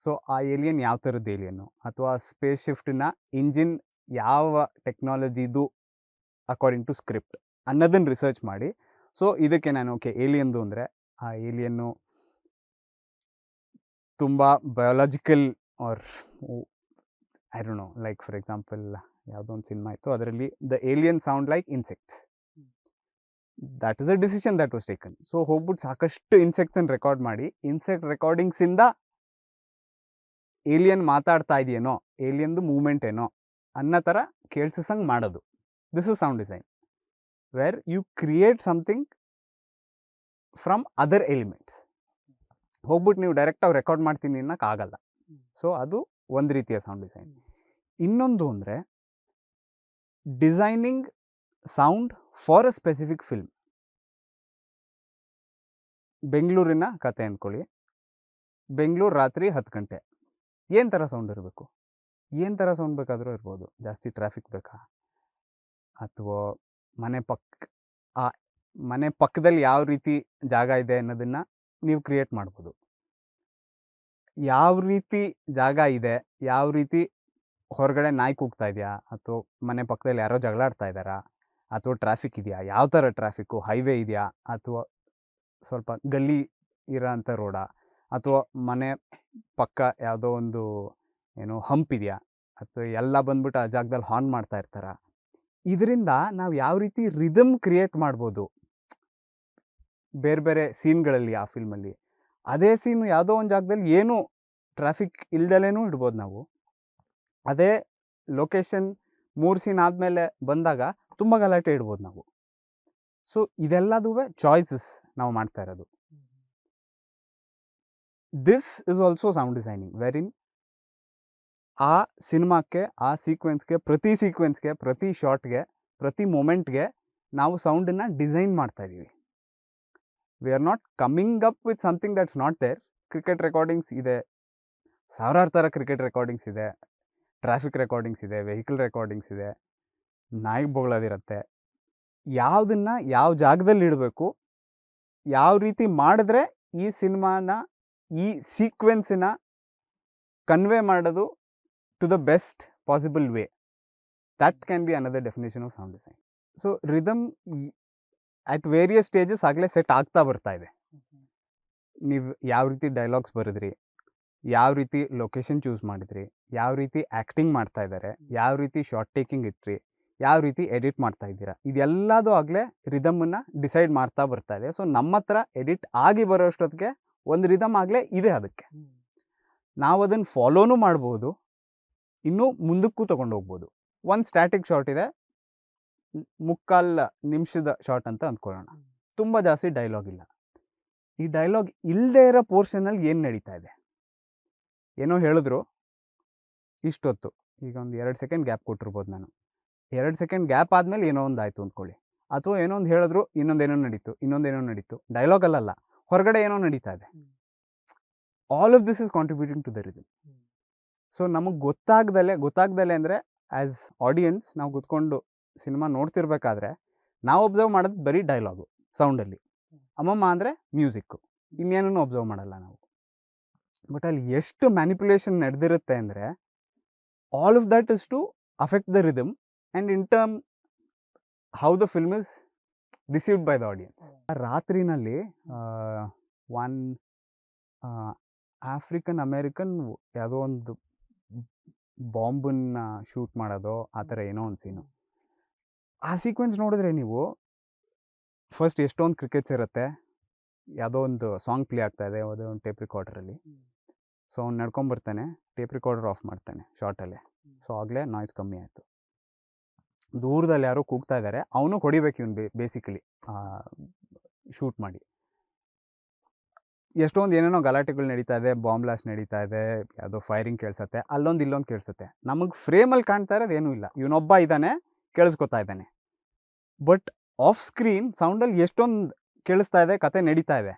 ಸೊ ಆ ಏಲಿಯನ್ ಯಾವ ಥರದ್ದು ಏಲಿಯನ್ನು, ಅಥವಾ ಸ್ಪೇಸ್ ಶಿಫ್ಟ್ನ ಇಂಜಿನ್ ಯಾವ ಟೆಕ್ನಾಲಜಿದು ಅಕಾರ್ಡಿಂಗ್ ಟು ಸ್ಕ್ರಿಪ್ಟ್ ಅನ್ನೋದನ್ನು ರಿಸರ್ಚ್ ಮಾಡಿ, ಸೊ ಇದಕ್ಕೆ ನಾನು ಓಕೆ ಏಲಿಯನ್ದು ಅಂದರೆ ಆ ಏಲಿಯನ್ನು ತುಂಬ biological or I don't know, like for example ಯಾವುದೋ ಒಂದು ಸಿನಿಮಾ ಇತ್ತು, ಅದರಲ್ಲಿ the alien sound like insects. That is a decision that was taken. So ಹೋಗ್ಬಿಟ್ಟು ಸಾಕಷ್ಟು ಇನ್ಸೆಕ್ಟ್ಸನ್ನು ರೆಕಾರ್ಡ್ ಮಾಡಿ, ಇನ್ಸೆಕ್ಟ್ ರೆಕಾರ್ಡಿಂಗ್ಸಿಂದ ಏಲಿಯನ್ ಮಾತಾಡ್ತಾ ಇದೆಯೇನೋ, ಏಲಿಯನ್ದು ಮೂವ್ಮೆಂಟ್ ಏನೋ ಅನ್ನೋ ಥರ ಕೇಳಿಸಂಗೆ ಮಾಡೋದು. This is sound design, where you create something from other elements. ಹೋಗ್ಬಿಟ್ಟು ನೀವು ಡೈರೆಕ್ಟಾಗಿ ರೆಕಾರ್ಡ್ ಮಾಡ್ತೀನಿ ಅನ್ನೋಕ್ಕಾಗಲ್ಲ. ಸೊ ಅದು ಒಂದು ರೀತಿಯ ಸೌಂಡ್ ಡಿಸೈನ್. ಇನ್ನೊಂದು ಅಂದರೆ designing sound for a specific film. ಬೆಂಗಳೂರಿನ ಕತೆ ಅಂದ್ಕೊಳ್ಳಿ, ಬೆಂಗಳೂರು ರಾತ್ರಿ 10 ಗಂಟೆ, ಏನು ಥರ ಸೌಂಡ್ ಇರಬೇಕು? ಏನು ಥರ ಸೌಂಡ್ ಬೇಕಾದರೂ ಇರ್ಬೋದು. ಜಾಸ್ತಿ ಟ್ರಾಫಿಕ್ ಬೇಕಾ, ಅಥವಾ ಮನೆ ಪಕ್ಕದಲ್ಲಿ ಯಾವ ರೀತಿ ಜಾಗ ಇದೆ ಅನ್ನೋದನ್ನು ನೀವು ಕ್ರಿಯೇಟ್ ಮಾಡ್ಬೋದು. ಯಾವ ರೀತಿ ಜಾಗ ಇದೆ, ಯಾವ ರೀತಿ ಹೊರಗಡೆ ನಾಯಿ ಕೂಗ್ತಾ ಇದೆಯಾ, ಅಥವಾ ಮನೆ ಪಕ್ಕದಲ್ಲಿ ಯಾರೋ ಜಗಳಾಡ್ತಾ ಇದ್ದಾರಾ, ಅಥವಾ ಟ್ರಾಫಿಕ್ ಇದೆಯಾ, ಯಾವ ಥರ ಟ್ರಾಫಿಕ್ಕು, ಹೈವೇ ಇದೆಯಾ, ಅಥವಾ ಸ್ವಲ್ಪ ಗಲ್ಲಿ ಇರೋ ಅಂಥ ರೋಡಾ, ಅಥವಾ ಮನೆ ಪಕ್ಕ ಯಾವುದೋ ಒಂದು ಹಂಪ್ ಇದೆಯಾ, ಅಥವಾ ಎಲ್ಲ ಬಂದ್ಬಿಟ್ಟು ಆ ಜಾಗದಲ್ಲಿ ಹಾರ್ನ್ ಮಾಡ್ತಾ ಇರ್ತಾರ. ಇದರಿಂದ ನಾವು ಯಾವ ರೀತಿ ರಿದಮ್ ಕ್ರಿಯೇಟ್ ಮಾಡ್ಬೋದು ಬೇರೆ ಬೇರೆ ಸೀನ್ಗಳಲ್ಲಿ. ಆ ಫಿಲ್ಮಲ್ಲಿ ಅದೇ ಸೀನು ಯಾವುದೋ ಒಂದು ಜಾಗದಲ್ಲಿ ಏನು ಟ್ರಾಫಿಕ್ ಇಲ್ದಲೇನೂ ಇಡ್ಬೋದು ನಾವು. ಅದೇ ಲೊಕೇಶನ್ 3 ಸೀನ್ ಆದಮೇಲೆ ಬಂದಾಗ ತುಂಬ ಗಲಾಟೆ ಇಡ್ಬೋದು ನಾವು. ಸೊ ಇದೆಲ್ಲದೂ ಚಾಯ್ಸಸ್ ನಾವು ಮಾಡ್ತಾ ಇರೋದು. This is also sound designing, ವೆರಿನ್ ಆ ಸಿನಿಮಾಕ್ಕೆ, ಆ ಸೀಕ್ವೆನ್ಸ್ಗೆ, ಪ್ರತಿ ಶಾಟ್ಗೆ, ಪ್ರತಿ ಮೊಮೆಂಟ್ಗೆ ನಾವು ಸೌಂಡನ್ನು ಡಿಸೈನ್ ಮಾಡ್ತಾ ಇದ್ದೀವಿ. We are not coming up with something that's not there. Cricket recordings ಇದೆ, ಸಾವಿರಾರು ಥರ ಕ್ರಿಕೆಟ್ ರೆಕಾರ್ಡಿಂಗ್ಸ್ ಇದೆ, ಟ್ರಾಫಿಕ್ ರೆಕಾರ್ಡಿಂಗ್ಸ್ ಇದೆ, ವೆಹಿಕಲ್ ರೆಕಾರ್ಡಿಂಗ್ಸ್ ಇದೆ, ನಾಯಿಗೆ ಬೊಗಳೋದಿರುತ್ತೆ. ಯಾವುದನ್ನು ಯಾವ ಜಾಗದಲ್ಲಿ ಇಡಬೇಕು, ಯಾವ ರೀತಿ ಮಾಡಿದ್ರೆ ಈ ಸಿನಿಮಾನ, ಈ ಸೀಕ್ವೆನ್ಸಿನ ಕನ್ವೆ ಮಾಡೋದು to the best possible way, that can be another definition of sound design. So rhythm at various stages ಆಗಲೇ ಸೆಟ್ ಆಗ್ತಾ ಬರ್ತಾ ಇದೆ. ನೀವು ಯಾವ ರೀತಿ ಡೈಲಾಗ್ಸ್ ಬರೆದ್ರಿ, ಯಾವ ರೀತಿ ಲೊಕೇಶನ್ ಚೂಸ್ ಮಾಡಿದ್ರಿ, ಯಾವ ರೀತಿ ಆ್ಯಕ್ಟಿಂಗ್ ಮಾಡ್ತಾ ಇದ್ದಾರೆ, ಯಾವ ರೀತಿ ಶಾರ್ಟ್ ಟೇಕಿಂಗ್ ಇಟ್ರಿ, ಯಾವ ರೀತಿ ಎಡಿಟ್ ಮಾಡ್ತಾ ಇದ್ದೀರಾ, ಇದೆಲ್ಲದೂ ಆಗಲೇ ರಿದಮನ್ನು ಡಿಸೈಡ್ ಮಾಡ್ತಾ ಬರ್ತಾ ಇದೆ. ಸೊ ನಮ್ಮ ಹತ್ರ ಎಡಿಟ್ ಆಗಿ ಬರೋಷ್ಟೊತ್ತಿಗೆ ಒಂದು ರಿದಮ್ ಆಗಲೇ ಇದೆ. ಅದಕ್ಕೆ ನಾವು ಅದನ್ನು ಫಾಲೋನೂ ಮಾಡ್ಬೋದು, ಇನ್ನೂ ಮುಂದಕ್ಕೂ ತೊಗೊಂಡು ಹೋಗ್ಬೋದು. ಒಂದು ಸ್ಟ್ಯಾಟಿಕ್ ಶಾಟ್ ಇದೆ, 3/4 ನಿಮಿಷದ ಶಾಟ್ ಅಂತ ಅಂದ್ಕೊಳ್ಳೋಣ, ತುಂಬ ಜಾಸ್ತಿ ಡೈಲಾಗ್ ಇಲ್ಲ. ಈ ಡೈಲಾಗ್ ಇಲ್ಲದೆ ಇರೋ ಪೋರ್ಷನಲ್ಲಿ ಏನು ನಡೀತಾ ಇದೆ, ಏನೋ ಹೇಳಿದ್ರು ಇಷ್ಟೊತ್ತು, ಈಗ ಒಂದು 2 ಸೆಕೆಂಡ್ ಗ್ಯಾಪ್ ಕೊಟ್ಟಿರ್ಬೋದು ನಾನು. 2 ಸೆಕೆಂಡ್ ಗ್ಯಾಪ್ ಆದಮೇಲೆ ಏನೋ ಒಂದು ಆಯಿತು ಅಂದ್ಕೊಳ್ಳಿ, ಅಥವಾ ಏನೋ ಒಂದು ಹೇಳಿದ್ರು, ಇನ್ನೊಂದೇನೋ ನಡೀತು, ಡೈಲಾಗಲ್ಲ, ಹೊರಗಡೆ ಏನೋ ನಡೀತಾ ಇದೆ. All of this is contributing to the rhythm. So ನಮಗೆ ಗೊತ್ತಾಗ್ದಲೆ ಅಂದರೆ ಆ್ಯಸ್ ಆಡಿಯನ್ಸ್ ನಾವು ಕೂತ್ಕೊಂಡು ಸಿನಿಮಾ ನೋಡ್ತಿರ್ಬೇಕಾದ್ರೆ ನಾವು ಒಬ್ಸರ್ವ್ ಮಾಡೋದು ಬರೀ ಡೈಲಾಗು, ಸೌಂಡಲ್ಲಿ. ಅಮ್ಮಮ್ಮ ಅಂದರೆ ಮ್ಯೂಸಿಕ್ಕು, ಇನ್ನೇನೂ ಒಬ್ಸರ್ವ್ ಮಾಡಲ್ಲ ನಾವು. ಬಟ್ ಅಲ್ಲಿ ಎಷ್ಟು ಮ್ಯಾನಿಪ್ಯುಲೇಷನ್ ನಡೆದಿರುತ್ತೆ ಅಂದರೆ all of that is to affect the rhythm and in term how the film is received by the audience. ರಾತ್ರಿನಲ್ಲಿ ಒನ್ ಆಫ್ರಿಕನ್ ಅಮೇರಿಕನ್ ಯಾವುದೋ ಒಂದು ಬಾಂಬನ್ನು ಶೂಟ್ ಮಾಡೋದು, ಆ ಥರ ಏನೋ ಒಂದು ಸೀನು. ಆ ಸೀಕ್ವೆನ್ಸ್ ನೋಡಿದ್ರೆ ನೀವು ಫಸ್ಟ್ ಎಷ್ಟೊಂದು ಕ್ರಿಕೆಟ್ಸ್ ಇರುತ್ತೆ, ಯಾವುದೋ ಒಂದು ಸಾಂಗ್ ಪ್ಲೇ ಆಗ್ತಾ ಇದೆ ಯಾವುದೋ ಒಂದು ಟೇಪ್ ರಿಕಾರ್ಡರಲ್ಲಿ. ಸೊ ಅವ್ನು ನಡ್ಕೊಂಬರ್ತಾನೆ, ಟೇಪ್ ರಿಕಾರ್ಡರ್ ಆಫ್ ಮಾಡ್ತಾನೆ ಶಾರ್ಟಲ್ಲೇ. ಸೊ ಆಗಲೇ ನಾಯ್ಸ್ ಕಮ್ಮಿ ಆಯಿತು. ದೂರದಲ್ಲಿ ಯಾರೋ ಕೂಗ್ತಾ ಇದ್ದಾರೆ, ಅವನು ಹೊಡಿಬೇಕು ಇವನು ಬೇಸಿಕಲಿ ಶೂಟ್ ಮಾಡಿ. ಎಷ್ಟೊಂದು ಏನೇನೋ ಗಲಾಟೆಗಳು ನಡೀತಾ ಇದೆ, ಬಾಂಬ್ ಬ್ಲಾಸ್ಟ್ ನಡೀತಾ ಇದೆ, ಯಾವುದೋ ಫೈರಿಂಗ್ ಕೇಳಿಸುತ್ತೆ, ಅಲ್ಲೊಂದು ಇಲ್ಲೊಂದು ಕೇಳಿಸುತ್ತೆ. ನಮಗೆ ಫ್ರೇಮಲ್ಲಿ ಕಾಣ್ತಾ ಇರೋದು ಏನೂ ಇಲ್ಲ, ಇವನೊಬ್ಬ ಇದ್ದಾನೆ, ಕೇಳಿಸ್ಕೊತಾ ಇದ್ದಾನೆ. ಬಟ್ ಆಫ್ ಸ್ಕ್ರೀನ್ ಸೌಂಡಲ್ಲಿ ಎಷ್ಟೊಂದು ಕೇಳಿಸ್ತಾ ಇದೆ, ಕತೆ ನಡೀತಾ ಇದೆ.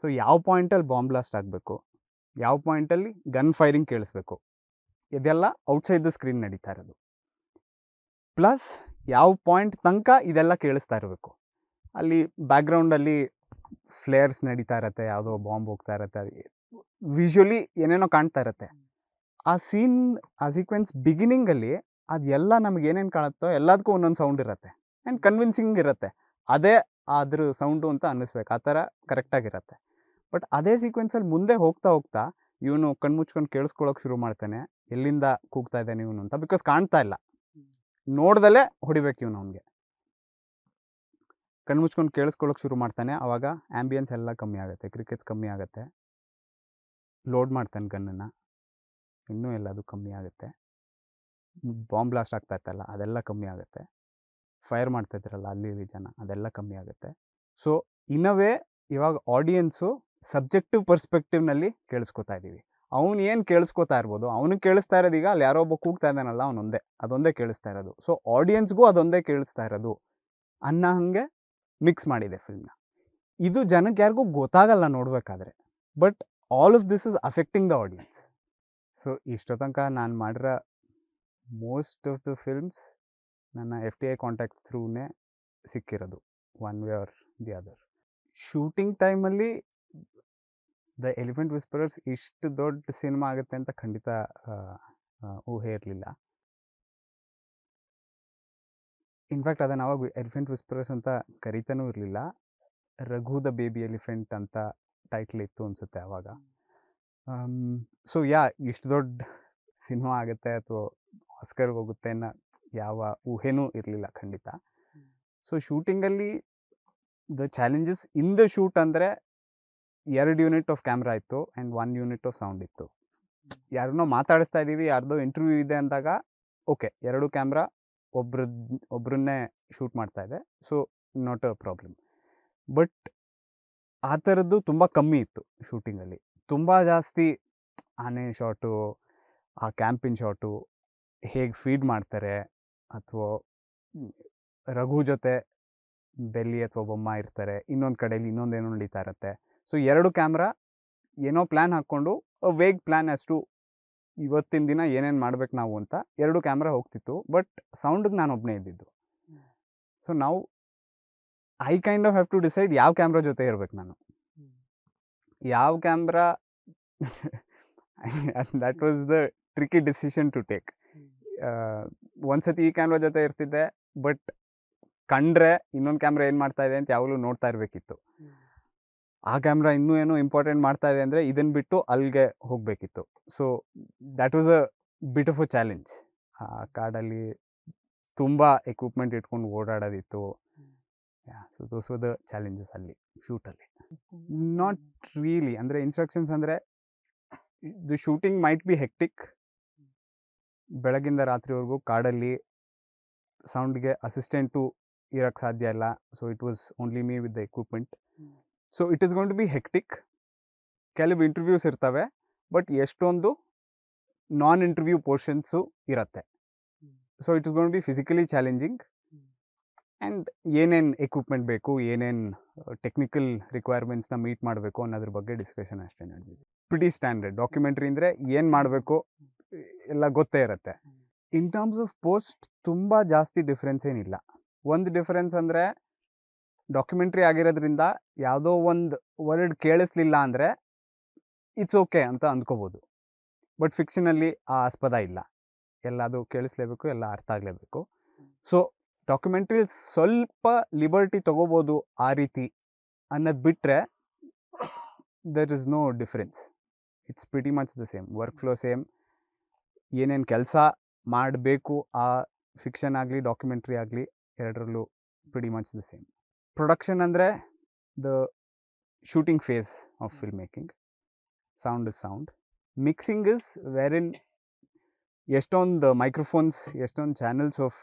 ಸೊ ಯಾವ ಪಾಯಿಂಟಲ್ಲಿ ಬಾಂಬ್ ಬ್ಲಾಸ್ಟ್ ಆಗಬೇಕು, ಯಾವ ಪಾಯಿಂಟಲ್ಲಿ ಗನ್ ಫೈರಿಂಗ್ ಕೇಳಿಸ್ಬೇಕು, ಇದೆಲ್ಲ ಔಟ್ಸೈಡ್ ದ ಸ್ಕ್ರೀನ್ ನಡೀತಾ ಇರೋದು. ಪ್ಲಸ್ ಯಾವ ಪಾಯಿಂಟ್ ತನಕ ಇದೆಲ್ಲ ಕೇಳಿಸ್ತಾ ಇರಬೇಕು. ಅಲ್ಲಿ ಬ್ಯಾಕ್ಗ್ರೌಂಡಲ್ಲಿ ಫ್ಲೇರ್ಸ್ ನಡೀತಾ ಇರತ್ತೆ, ಯಾವುದೋ ಬಾಂಬ್ ಹೋಗ್ತಾ ಇರತ್ತೆ, ವಿಜುವಲಿ ಏನೇನೋ ಕಾಣ್ತಾ ಇರತ್ತೆ. ಆ ಸೀಕ್ವೆನ್ಸ್ ಬಿಗಿನಿಂಗಲ್ಲಿ ಅದೆಲ್ಲ ನಮ್ಗೆ ಏನೇನು ಕಾಣುತ್ತೋ ಎಲ್ಲದಕ್ಕೂ ಒಂದೊಂದು ಸೌಂಡ್ ಇರುತ್ತೆ ಆ್ಯಂಡ್ ಕನ್ವಿನ್ಸಿಂಗ್ ಇರುತ್ತೆ. ಅದೇ ಅದ್ರ ಸೌಂಡು ಅಂತ ಅನ್ನಿಸ್ಬೇಕು, ಆ ಥರ ಕರೆಕ್ಟಾಗಿರುತ್ತೆ. ಬಟ್ ಅದೇ ಸೀಕ್ವೆನ್ಸಲ್ಲಿ ಮುಂದೆ ಹೋಗ್ತಾ ಹೋಗ್ತಾ ಇವನು ಕಣ್ಮುಚ್ಕೊಂಡು ಕೇಳಿಸ್ಕೊಳ್ಳೋಕೆ ಶುರು ಮಾಡ್ತಾನೆ, ಎಲ್ಲಿಂದ ಕೂಗ್ತಾ ಇದ್ದಾನೆ ಇವನು ಅಂತ, ಬಿಕಾಸ್ ಕಾಣ್ತಾ ಇಲ್ಲ, ನೋಡ್ದಲ್ಲೇ ಹೊಡಿಬೇಕು ಇವನು. ಅವನಿಗೆ ಕಣ್ಮುಚ್ಕೊಂಡು ಕೇಳಿಸ್ಕೊಳ್ಳೋಕೆ ಶುರು ಮಾಡ್ತಾನೆ. ಆವಾಗ ಆ್ಯಂಬಿಯನ್ಸ್ ಎಲ್ಲ ಕಮ್ಮಿ ಆಗುತ್ತೆ, ಕ್ರಿಕೆಟ್ಸ್ ಕಮ್ಮಿ ಆಗುತ್ತೆ, ಲೋಡ್ ಮಾಡ್ತಾನೆ ಗನ್ನನ್ನು, ಇನ್ನೂ ಎಲ್ಲದು ಕಮ್ಮಿ ಆಗುತ್ತೆ, ಬಾಂಬ್ ಬ್ಲಾಸ್ಟ್ ಆಗ್ತಾ ಇತ್ತಲ್ಲ ಅದೆಲ್ಲ ಕಮ್ಮಿ ಆಗುತ್ತೆ, ಫೈರ್ ಮಾಡ್ತಾಯಿದ್ರಲ್ಲ ಅಲ್ಲಿ ಜನ ಅದೆಲ್ಲ ಕಮ್ಮಿ ಆಗುತ್ತೆ. ಸೊ ಇನ್ ಅ ವೇ ಇವಾಗ ಆಡಿಯನ್ಸು ಸಬ್ಜೆಕ್ಟಿವ್ ಪರ್ಸ್ಪೆಕ್ಟಿವ್ನಲ್ಲಿ ಕೇಳಿಸ್ಕೊತಾ ಇದ್ದೀವಿ. ಅವ್ನು ಏನು ಕೇಳಿಸ್ಕೊತಾ ಇರ್ಬೋದು, ಅವನಿಗೆ ಕೇಳಿಸ್ತಾ ಇರೋದು ಈಗ ಅಲ್ಲಿ ಯಾರೋ ಒಬ್ಬ ಕೂಗ್ತಾ ಇದ್ದಾನಲ್ಲ ಅವನೊಂದೇ, ಅದೊಂದೇ ಕೇಳಿಸ್ತಾ ಇರೋದು. ಸೊ ಆಡಿಯನ್ಸ್ಗೂ ಅದೊಂದೇ ಕೇಳಿಸ್ತಾ ಇರೋದು ಅನ್ನೋ ಹಾಗೆ ಮಿಕ್ಸ್ ಮಾಡಿದೆ ಫಿಲ್ಮ್ನ. ಇದು ಜನಕ್ಕೆ ಯಾರಿಗೂ ಗೊತ್ತಾಗಲ್ಲ ನೋಡಬೇಕಾದ್ರೆ, but all of this is affecting the audience. So ಇಷ್ಟೋ ತನಕ ನಾನು ಮಾಡಿರೋ ಮೋಸ್ಟ್ ಆಫ್ ದ ಫಿಲ್ಮ್ಸ್ ನನ್ನ FTI ಕಾಂಟ್ಯಾಕ್ಟ್ಸ್ ಥ್ರೂನೇ ಸಿಕ್ಕಿರೋದು, one way or the other. Shooting ಟೈಮಲ್ಲಿ ದ ಎಲಿಫೆಂಟ್ ವಿಸ್ಪರರ್ಸ್ ಇಷ್ಟು ದೊಡ್ಡ ಸಿನಿಮಾ ಆಗುತ್ತೆ ಅಂತ ಖಂಡಿತ ಊಹೆ ಇರಲಿಲ್ಲ. ಇನ್ಫ್ಯಾಕ್ಟ್ ಅದನ್ನು ಅವಾಗ ಎಲಿಫೆಂಟ್ ವಿಸ್ಪರರ್ಸ್ ಅಂತ ಕರಿತಾನೂ ಇರಲಿಲ್ಲ, ರಘು ದ ಬೇಬಿ ಎಲಿಫೆಂಟ್ ಅಂತ ಟೈಟ್ಲ್ ಇತ್ತು ಅನಿಸುತ್ತೆ ಆವಾಗ. ಸೊ ಇಷ್ಟು ದೊಡ್ಡ ಸಿನಿಮಾ ಆಗುತ್ತೆ ಅಥವಾ ಆಸ್ಕರ್ಗೆ ಹೋಗುತ್ತೆ ಅನ್ನೋ ಯಾವ ಊಹೆನೂ ಇರಲಿಲ್ಲ ಖಂಡಿತ. ಸೊ ಶೂಟಿಂಗಲ್ಲಿ the challenges in the shoot ಅಂದರೆ 2 ಯೂನಿಟ್ ಆಫ್ ಕ್ಯಾಮ್ರಾ ಇತ್ತು ಆ್ಯಂಡ್ 1 ಯೂನಿಟ್ ಆಫ್ ಸೌಂಡ್ ಇತ್ತು. ಯಾರನ್ನೋ ಮಾತಾಡಿಸ್ತಾ ಇದ್ದೀವಿ, ಯಾರ್ದೋ ಇಂಟರ್ವ್ಯೂ ಇದೆ ಅಂದಾಗ ಓಕೆ, 2 ಕ್ಯಾಮ್ರಾ ಒಬ್ರನ್ನೇ ಶೂಟ್ ಮಾಡ್ತಾ ಇದೆ, so not a problem. But ಆ ಥರದ್ದು ತುಂಬ ಕಮ್ಮಿ ಇತ್ತು ಶೂಟಿಂಗಲ್ಲಿ. ತುಂಬ ಜಾಸ್ತಿ ಆನೆ ಶಾಟು, ಆ ಕ್ಯಾಂಪಿನ್ ಶಾಟು, ಹೇಗೆ ಫೀಡ್ ಮಾಡ್ತಾರೆ, ಅಥವಾ ರಘು ಜೊತೆ ಬೆಲ್ಲಿ ಅಥವಾ ಬೊಮ್ಮ ಇರ್ತಾರೆ, ಇನ್ನೊಂದು ಕಡೆಯಲ್ಲಿ ಇನ್ನೊಂದೇನೋ ನಡೀತಾ ಇರುತ್ತೆ. ಸೊ 2 ಕ್ಯಾಮ್ರಾ ಏನೋ ಪ್ಲ್ಯಾನ್ ಹಾಕ್ಕೊಂಡು ವೇಗ್ ಪ್ಲ್ಯಾನ್ ಅಷ್ಟು ಇವತ್ತಿನ ದಿನ ಏನೇನು ಮಾಡ್ಬೇಕು ನಾವು ಅಂತ 2 ಕ್ಯಾಮ್ರಾ ಹೋಗ್ತಿತ್ತು. ಬಟ್ ಸೌಂಡಿಗೆ ನಾನು ಒಬ್ಬನೇ ಇದ್ದಿದ್ದು. ಸೊ ನಾವು I kind of have to decide ಯಾವ ಕ್ಯಾಮ್ರಾ ಜೊತೆ ಇರ್ಬೇಕು ನಾನು, ಯಾವ camera that was the tricky decision to take. ಒಂದ್ಸತಿ ಈ ಕ್ಯಾಮ್ರಾ ಜೊತೆ ಇರ್ತಿದ್ದೆ, ಬಟ್ ಕಂಡ್ರೆ ಇನ್ನೊಂದು ಕ್ಯಾಮ್ರಾ ಏನು ಮಾಡ್ತಾ ಇದೆ ಅಂತ ಯಾವಾಗಲೂ ನೋಡ್ತಾ ಇರಬೇಕಿತ್ತು. ಆ ಕ್ಯಾಮ್ರಾ ಇನ್ನೂ ಏನೋ ಇಂಪಾರ್ಟೆಂಟ್ ಮಾಡ್ತಾ ಇದೆ ಅಂದರೆ ಇದನ್ನು ಬಿಟ್ಟು ಅಲ್ಲಿಗೆ ಹೋಗಬೇಕಿತ್ತು. So that was a bit of a challenge. ಆ ಕಾಡಲ್ಲಿ ತುಂಬ ಎಕ್ವಿಪ್ಮೆಂಟ್ ಇಟ್ಕೊಂಡು ಓಡಾಡೋದಿತ್ತು. So those were the challenges ಅಲ್ಲಿ ಶೂಟಲ್ಲಿ. ನಾಟ್ ರಿಯಲಿ, ಅಂದರೆ ಇನ್ಸ್ಟ್ರಕ್ಷನ್ಸ್ ಅಂದರೆ the shooting might be hectic. ಬೆಳಗಿಂದ ರಾತ್ರಿವರೆಗೂ ಕಾಡಲ್ಲಿ ಸೌಂಡ್ಗೆ ಅಸಿಸ್ಟೆಂಟು ಇರೋಕ್ಕೆ ಸಾಧ್ಯ ಇಲ್ಲ. So it was only me with the equipment. So it is going to be hectic. ಕೆಲವು ಇಂಟರ್ವ್ಯೂಸ್ ಇರ್ತವೆ, ಬಟ್ ಎಷ್ಟೊಂದು ನಾನ್ ಇಂಟರ್ವ್ಯೂ ಪೋರ್ಷನ್ಸು ಇರುತ್ತೆ. So it is going to be physically challenging. And ಏನೇನು ಎಕ್ವಿಪ್ಮೆಂಟ್ ಬೇಕು, ಏನೇನು ಟೆಕ್ನಿಕಲ್ ರಿಕ್ವೈರ್ಮೆಂಟ್ಸ್ನ ಮೀಟ್ ಮಾಡಬೇಕು ಅನ್ನೋದ್ರ ಬಗ್ಗೆ ಡಿಸ್ಕಷನ್ ಅಷ್ಟೇ ನಡೆದಿದೆ. ಪ್ರಿಟಿ ಸ್ಟ್ಯಾಂಡರ್ಡ್ ಡಾಕ್ಯುಮೆಂಟ್ರಿ ಅಂದರೆ ಏನು ಮಾಡಬೇಕು ಎಲ್ಲ ಗೊತ್ತೇ ಇರುತ್ತೆ. ಇನ್ ಟರ್ಮ್ಸ್ ಆಫ್ ಪೋಸ್ಟ್ ತುಂಬ ಜಾಸ್ತಿ ಡಿಫ್ರೆನ್ಸ್ ಏನಿಲ್ಲ. ಒಂದು ಡಿಫರೆನ್ಸ್ ಅಂದರೆ ಡಾಕ್ಯುಮೆಂಟ್ರಿ ಆಗಿರೋದ್ರಿಂದ ಯಾವುದೋ ಒಂದು ವರ್ಡ್ ಕೇಳಿಸ್ಲಿಲ್ಲ ಅಂದರೆ ಇಟ್ಸ್ ಓಕೆ ಅಂತ ಅಂದ್ಕೋಬೋದು. ಬಟ್ ಫಿಕ್ಷನಲ್ಲಿ ಆ ಆಸ್ಪದ ಇಲ್ಲ, ಎಲ್ಲ ಅದು ಕೇಳಿಸ್ಲೇಬೇಕು, ಎಲ್ಲ ಅರ್ಥ ಆಗಲೇಬೇಕು. ಸೊ ಡಾಕ್ಯುಮೆಂಟ್ರಿಲಿ ಸ್ವಲ್ಪ ಲಿಬರ್ಟಿ ತೊಗೋಬೋದು ಆ ರೀತಿ ಅನ್ನೋದು ಬಿಟ್ಟರೆ there is no difference. It's pretty much the same, work flow same. ಏನೇನು ಕೆಲಸ ಮಾಡಬೇಕು ಆ ಫಿಕ್ಷನ್ ಆಗಲಿ ಡಾಕ್ಯುಮೆಂಟ್ರಿ ಆಗಲಿ ಎರಡರಲ್ಲೂ pretty much the same. Production ಅಂದರೆ the shooting phase of film making. Sound is sound. Mixing is ವೆರಿನ್ ಎಷ್ಟೊಂದು ಮೈಕ್ರೋಫೋನ್ಸ್, ಎಷ್ಟೊಂದು ಚಾನಲ್ಸ್ ಆಫ್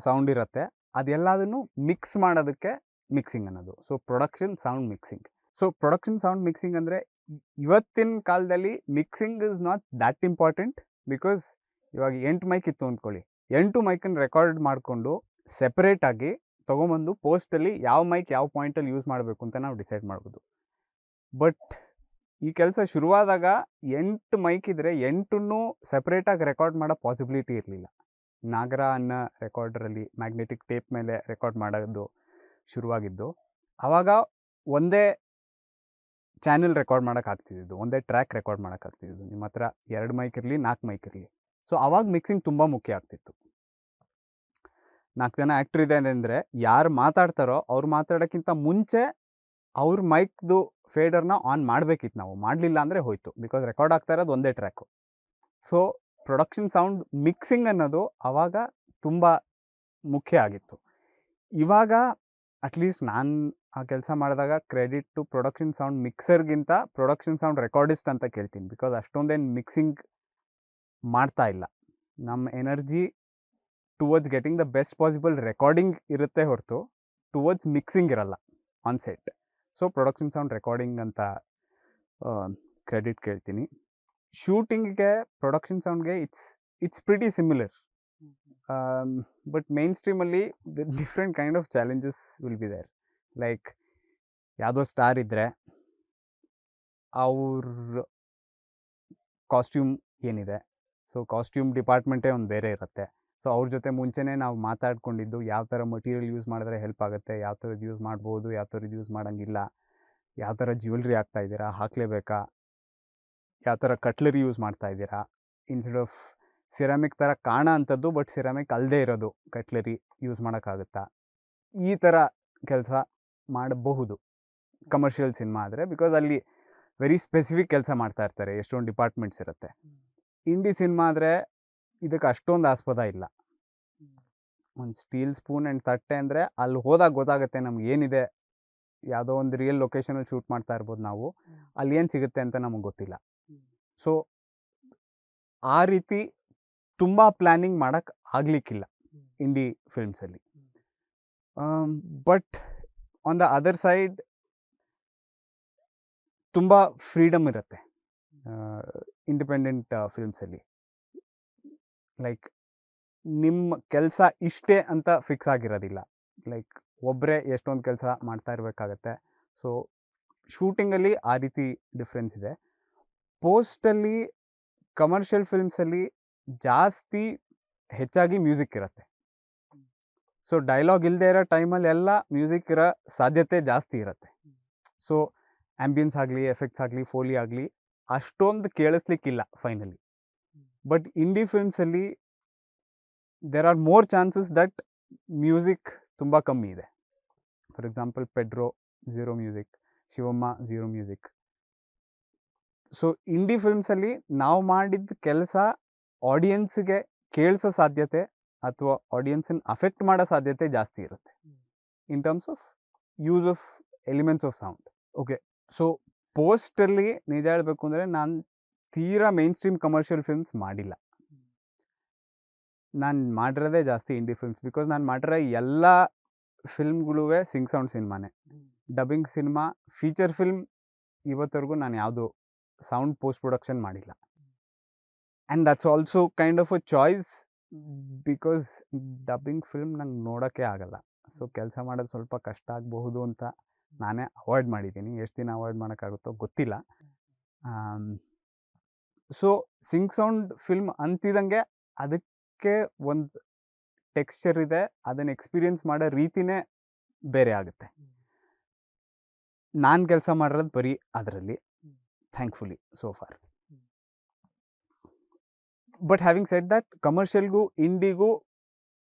ಸೌಂಡ್ ಇರುತ್ತೆ, ಅದೆಲ್ಲದನ್ನು ಮಿಕ್ಸ್ ಮಾಡೋದಕ್ಕೆ ಮಿಕ್ಸಿಂಗ್ ಅನ್ನೋದು. So production sound mixing. So production sound mixing ಅಂದರೆ ಇವತ್ತಿನ ಕಾಲದಲ್ಲಿ mixing is not that important. Because ಇವಾಗ 8 ಮೈಕ್ ಇತ್ತು ಅಂದ್ಕೊಳ್ಳಿ, 8 ಮೈಕನ್ನು ರೆಕಾರ್ಡ್ ಮಾಡಿಕೊಂಡು ಸೆಪ್ರೇಟಾಗಿ ತೊಗೊಂಬಂದು ಪೋಸ್ಟಲ್ಲಿ ಯಾವ ಮೈಕ್ ಯಾವ ಪಾಯಿಂಟಲ್ಲಿ ಯೂಸ್ ಮಾಡಬೇಕು ಅಂತ ನಾವು ಡಿಸೈಡ್ ಮಾಡ್ಬೋದು. ಬಟ್ ಈ ಕೆಲಸ ಶುರುವಾದಾಗ 8 ಮೈಕ್ ಇದ್ದರೆ 8ನ್ನು ಸೆಪ್ರೇಟಾಗಿ ರೆಕಾರ್ಡ್ ಮಾಡೋ ಪಾಸಿಬಿಲಿಟಿ ಇರಲಿಲ್ಲ. ನಾಗರ ಅನ್ನೋ ರೆಕಾರ್ಡರಲ್ಲಿ ಮ್ಯಾಗ್ನೆಟಿಕ್ ಟೇಪ್ ಮೇಲೆ ರೆಕಾರ್ಡ್ ಮಾಡೋದು ಶುರುವಾಗಿದ್ದು. ಆವಾಗ ಒಂದೇ ಚಾನೆಲ್ ರೆಕಾರ್ಡ್ ಮಾಡೋಕ್ಕಾಗ್ತಿದ್ದು, ಒಂದೇ ಟ್ರ್ಯಾಕ್ ರೆಕಾರ್ಡ್ ಮಾಡೋಕ್ಕಾಗ್ತಿದ್ದು. ನಿಮ್ಮ ಹತ್ರ 2 ಮೈಕ್ ಇರಲಿ, 4 ಮೈಕ್ ಇರಲಿ. ಸೊ ಆವಾಗ ಮಿಕ್ಸಿಂಗ್ ತುಂಬ ಮುಖ್ಯ ಆಗ್ತಿತ್ತು. 4 ಜನ ಆ್ಯಕ್ಟ್ರ್ ಇದೆ ಅಂದರೆ ಯಾರು ಮಾತಾಡ್ತಾರೋ ಅವ್ರು ಮಾತಾಡೋಕ್ಕಿಂತ ಮುಂಚೆ ಅವ್ರ ಮೈಕ್ದು ಫೇಡರ್ನ ಆನ್ ಮಾಡಬೇಕಿತ್ತು ನಾವು. ಮಾಡಲಿಲ್ಲ ಅಂದರೆ ಹೋಯಿತು, ಬಿಕಾಸ್ ರೆಕಾರ್ಡ್ ಆಗ್ತಾ ಇರೋದು ಒಂದೇ track. So production sound mixing ಅನ್ನೋದು ಆವಾಗ ತುಂಬ ಮುಖ್ಯ ಆಗಿತ್ತು. ಇವಾಗ ಅಟ್ಲೀಸ್ಟ್ ನಾನು ಆ ಕೆಲಸ ಮಾಡಿದಾಗ ಕ್ರೆಡಿಟ್ ಟು ಪ್ರೊಡಕ್ಷನ್ ಸೌಂಡ್ ಮಿಕ್ಸರ್ಗಿಂತ ಪ್ರೊಡಕ್ಷನ್ ಸೌಂಡ್ ರೆಕಾರ್ಡಿಸ್ಟ್ ಅಂತ ಕೇಳ್ತೀನಿ. ಬಿಕಾಸ್ ಅಷ್ಟೊಂದೇನು ಮಿಕ್ಸಿಂಗ್ ಮಾಡ್ತಾ ಇಲ್ಲ. ನಮ್ಮ energy towards getting the best possible recording ಇರುತ್ತೆ ಹೊರತು ಟುವರ್ಡ್ಸ್ ಮಿಕ್ಸಿಂಗ್ ಇರಲ್ಲ on set. So production sound recording ಅಂತ ಕ್ರೆಡಿಟ್ ಕೇಳ್ತೀನಿ. ಶೂಟಿಂಗ್ಗೆ ಪ್ರೊಡಕ್ಷನ್ ಸೌಂಡ್ಗೆ it's pretty similar. But main ಸ್ಟ್ರೀಮಲ್ಲಿ different kind of challenges will be there. Like ಯಾವುದೋ ಸ್ಟಾರ್ ಇದ್ದರೆ ಅವ್ರ ಕಾಸ್ಟ್ಯೂಮ್ ಏನಿದೆ, ಸೊ ಕಾಸ್ಟ್ಯೂಮ್ ಡಿಪಾರ್ಟ್ಮೆಂಟೇ ಒಂದು ಬೇರೆ ಇರುತ್ತೆ. ಸೊ ಅವ್ರ ಜೊತೆ ಮುಂಚೆನೇ ನಾವು ಮಾತಾಡ್ಕೊಂಡಿದ್ದು ಯಾವ ಥರ ಮಟೀರಿಯಲ್ ಯೂಸ್ ಮಾಡಿದ್ರೆ ಹೆಲ್ಪ್ ಆಗುತ್ತೆ, ಯಾವ ಥರದ್ದು ಯೂಸ್ ಮಾಡ್ಬೋದು, ಯಾವ ಥರದ್ದು ಯೂಸ್ ಮಾಡೋಂಗಿಲ್ಲ, ಯಾವ ಥರ ಜ್ಯುವೆಲ್ರಿ ಹಾಕ್ತಾಯಿದ್ದೀರಾ, ಹಾಕಲೇಬೇಕಾ, ಯಾವ ಥರ ಕಟ್ಲರಿ ಯೂಸ್ ಮಾಡ್ತಾಯಿದ್ದೀರಾ, ಇನ್ಸ್ಟೆಡ್ ಆಫ್ ಸಿರಾಮಿಕ್ ಥರ ಕಾಣೋ ಅಂಥದ್ದು ಬಟ್ ಸಿರಾಮಿಕ್ ಅಲ್ಲದೆ ಇರೋದು ಕಟ್ಲರಿ ಯೂಸ್ ಮಾಡೋಕ್ಕಾಗುತ್ತಾ, ಈ ಥರ ಕೆಲಸ ಮಾಡಬಹುದು ಕಮರ್ಷಿಯಲ್ ಸಿನಿಮಾ ಆದರೆ. ಬಿಕಾಸ್ ಅಲ್ಲಿ ವೆರಿ ಸ್ಪೆಸಿಫಿಕ್ ಕೆಲಸ ಮಾಡ್ತಾ ಇರ್ತಾರೆ, ಎಷ್ಟೊಂದು ಡಿಪಾರ್ಟ್ಮೆಂಟ್ಸ್ ಇರುತ್ತೆ. ಇಂಡಿ ಸಿನಿಮಾ ಆದರೆ ಇದಕ್ಕೆ ಅಷ್ಟೊಂದು ಆಸ್ಪದ ಇಲ್ಲ. ಒಂದು ಸ್ಟೀಲ್ ಸ್ಪೂನ್ ಆ್ಯಂಡ್ ತಟ್ಟೆ ಅಂದರೆ ಅಲ್ಲಿ ಹೋದಾಗ ಗೊತ್ತಾಗುತ್ತೆ ನಮ್ಗೆ ಏನಿದೆ. ಯಾವುದೋ ಒಂದು ರಿಯಲ್ ಲೊಕೇಶನಲ್ಲಿ ಶೂಟ್ ಮಾಡ್ತಾ ಇರ್ಬೋದು ನಾವು, ಅಲ್ಲಿ ಏನು ಸಿಗುತ್ತೆ ಅಂತ ನಮಗೆ ಗೊತ್ತಿಲ್ಲ. ಸೊ ಆ ರೀತಿ ತುಂಬ ಪ್ಲ್ಯಾನಿಂಗ್ ಮಾಡೋಕ್ಕೆ ಆಗಲಿಕ್ಕಿಲ್ಲ ಇಂಡಿ ಫಿಲ್ಮ್ಸಲ್ಲಿ. But on the other side ತುಂಬ ಫ್ರೀಡಮ್ ಇರುತ್ತೆ ಇಂಡಿಪೆಂಡೆಂಟ್ ಫಿಲ್ಮ್ಸಲ್ಲಿ. ಲೈಕ್ ನಿಮ್ಮ ಕೆಲಸ ಇಷ್ಟೇ ಅಂತ ಫಿಕ್ಸ್ ಆಗಿರೋದಿಲ್ಲ. ಲೈಕ್ ಒಬ್ಬರೇ ಎಷ್ಟೊಂದು ಕೆಲಸ ಮಾಡ್ತಾ ಇರಬೇಕಾಗತ್ತೆ. ಸೊ ಶೂಟಿಂಗಲ್ಲಿ ಆ ರೀತಿ ಡಿಫ್ರೆನ್ಸ್ ಇದೆ. ಪೋಸ್ಟಲ್ಲಿ ಕಮರ್ಷಿಯಲ್ ಫಿಲ್ಮ್ಸಲ್ಲಿ ಜಾಸ್ತಿ ಹೆಚ್ಚಾಗಿ ಮ್ಯೂಸಿಕ್ ಇರುತ್ತೆ. ಸೊ ಡೈಲಾಗ್ ಇಲ್ಲದೆ ಇರೋ ಟೈಮಲ್ಲಿ ಎಲ್ಲ ಮ್ಯೂಸಿಕ್ ಇರೋ ಸಾಧ್ಯತೆ ಜಾಸ್ತಿ ಇರುತ್ತೆ. ಸೊ ಆ್ಯಂಬಿಯನ್ಸ್ ಆಗಲಿ, ಎಫೆಕ್ಟ್ಸ್ ಆಗಲಿ, ಫೋಲಿ ಆಗಲಿ ಅಷ್ಟೊಂದು ಕೇಳಿಸ್ಲಿಕ್ಕಿಲ್ಲ ಫೈನಲಿ. ಬಟ್ ಇಂಡಿ ಫಿಲ್ಮ್ಸಲ್ಲಿ there are more chances that music ತುಂಬ ಕಮ್ಮಿ ಇದೆ. For example Pedro, zero music, Shivamma, zero music. So indie ಫಿಲ್ಮ್ಸಲ್ಲಿ ನಾವು ಮಾಡಿದ ಕೆಲಸ ಆಡಿಯನ್ಸ್ಗೆ ಕೇಳಿಸೋ ಸಾಧ್ಯತೆ ಅಥವಾ ಆಡಿಯನ್ಸನ್ನು ಅಫೆಕ್ಟ್ ಮಾಡೋ ಸಾಧ್ಯತೆ ಜಾಸ್ತಿ ಇರುತ್ತೆ in terms of use of elements of sound. Okay, so ಪೋಸ್ಟಲ್ಲಿ ನಿಜ ಹೇಳಬೇಕು ಅಂದರೆ ನಾನು ತೀರಾ ಮೈನ್ ಸ್ಟ್ರೀಮ್ ಕಮರ್ಷಿಯಲ್ ಫಿಲ್ಮ್ಸ್ ಮಾಡಿಲ್ಲ. ನಾನು ಮಾಡಿರೋದೇ ಜಾಸ್ತಿ ಇಂಡಿ ಫಿಲ್ಮ್ಸ್. ಬಿಕಾಸ್ ನಾನು ಮಾಡಿರೋ ಎಲ್ಲ ಫಿಲ್ಮ್ಗಳೂ ಸಿಂಗ್ ಸೌಂಡ್ ಸಿನಿಮಾನೇ. ಡಬ್ಬಿಂಗ್ ಸಿನಿಮಾ, ಫೀಚರ್ ಫಿಲ್ಮ್ ಇವತ್ತರೆಗೂ ನಾನು ಯಾವುದು ಸೌಂಡ್ ಪೋಸ್ಟ್ ಪ್ರೊಡಕ್ಷನ್ ಮಾಡಿಲ್ಲ. And that's also kind of a choice. Because dubbing film ನಂಗೆ ನೋಡೋಕ್ಕೆ ಆಗಲ್ಲ. ಸೊ ಕೆಲಸ ಮಾಡೋದು ಸ್ವಲ್ಪ ಕಷ್ಟ ಆಗಬಹುದು ಅಂತ ನಾನೇ ಅವಾಯ್ಡ್ ಮಾಡಿದ್ದೀನಿ. ಎಷ್ಟು ದಿನ ಅವಾಯ್ಡ್ ಮಾಡೋಕ್ಕಾಗುತ್ತೋ ಗೊತ್ತಿಲ್ಲ. ಸೊ ಸಿಂಗ್ ಸೌಂಡ್ ಫಿಲ್ಮ್ ಅಂತಿದಂಗೆ ಅದಕ್ಕೆ ಒಂದು ಟೆಕ್ಸ್ಚರ್ ಇದೆ, ಅದನ್ನು ಎಕ್ಸ್ಪೀರಿಯನ್ಸ್ ಮಾಡೋ ರೀತಿನೇ ಬೇರೆ ಆಗುತ್ತೆ. ನಾನು ಕೆಲಸ ಮಾಡಿರೋದು ಬರೀ ಅದರಲ್ಲಿ, thankfully so far. But having said that, ಕಮರ್ಷಿಯಲ್ಗೂ ಇಂಡಿಗೂ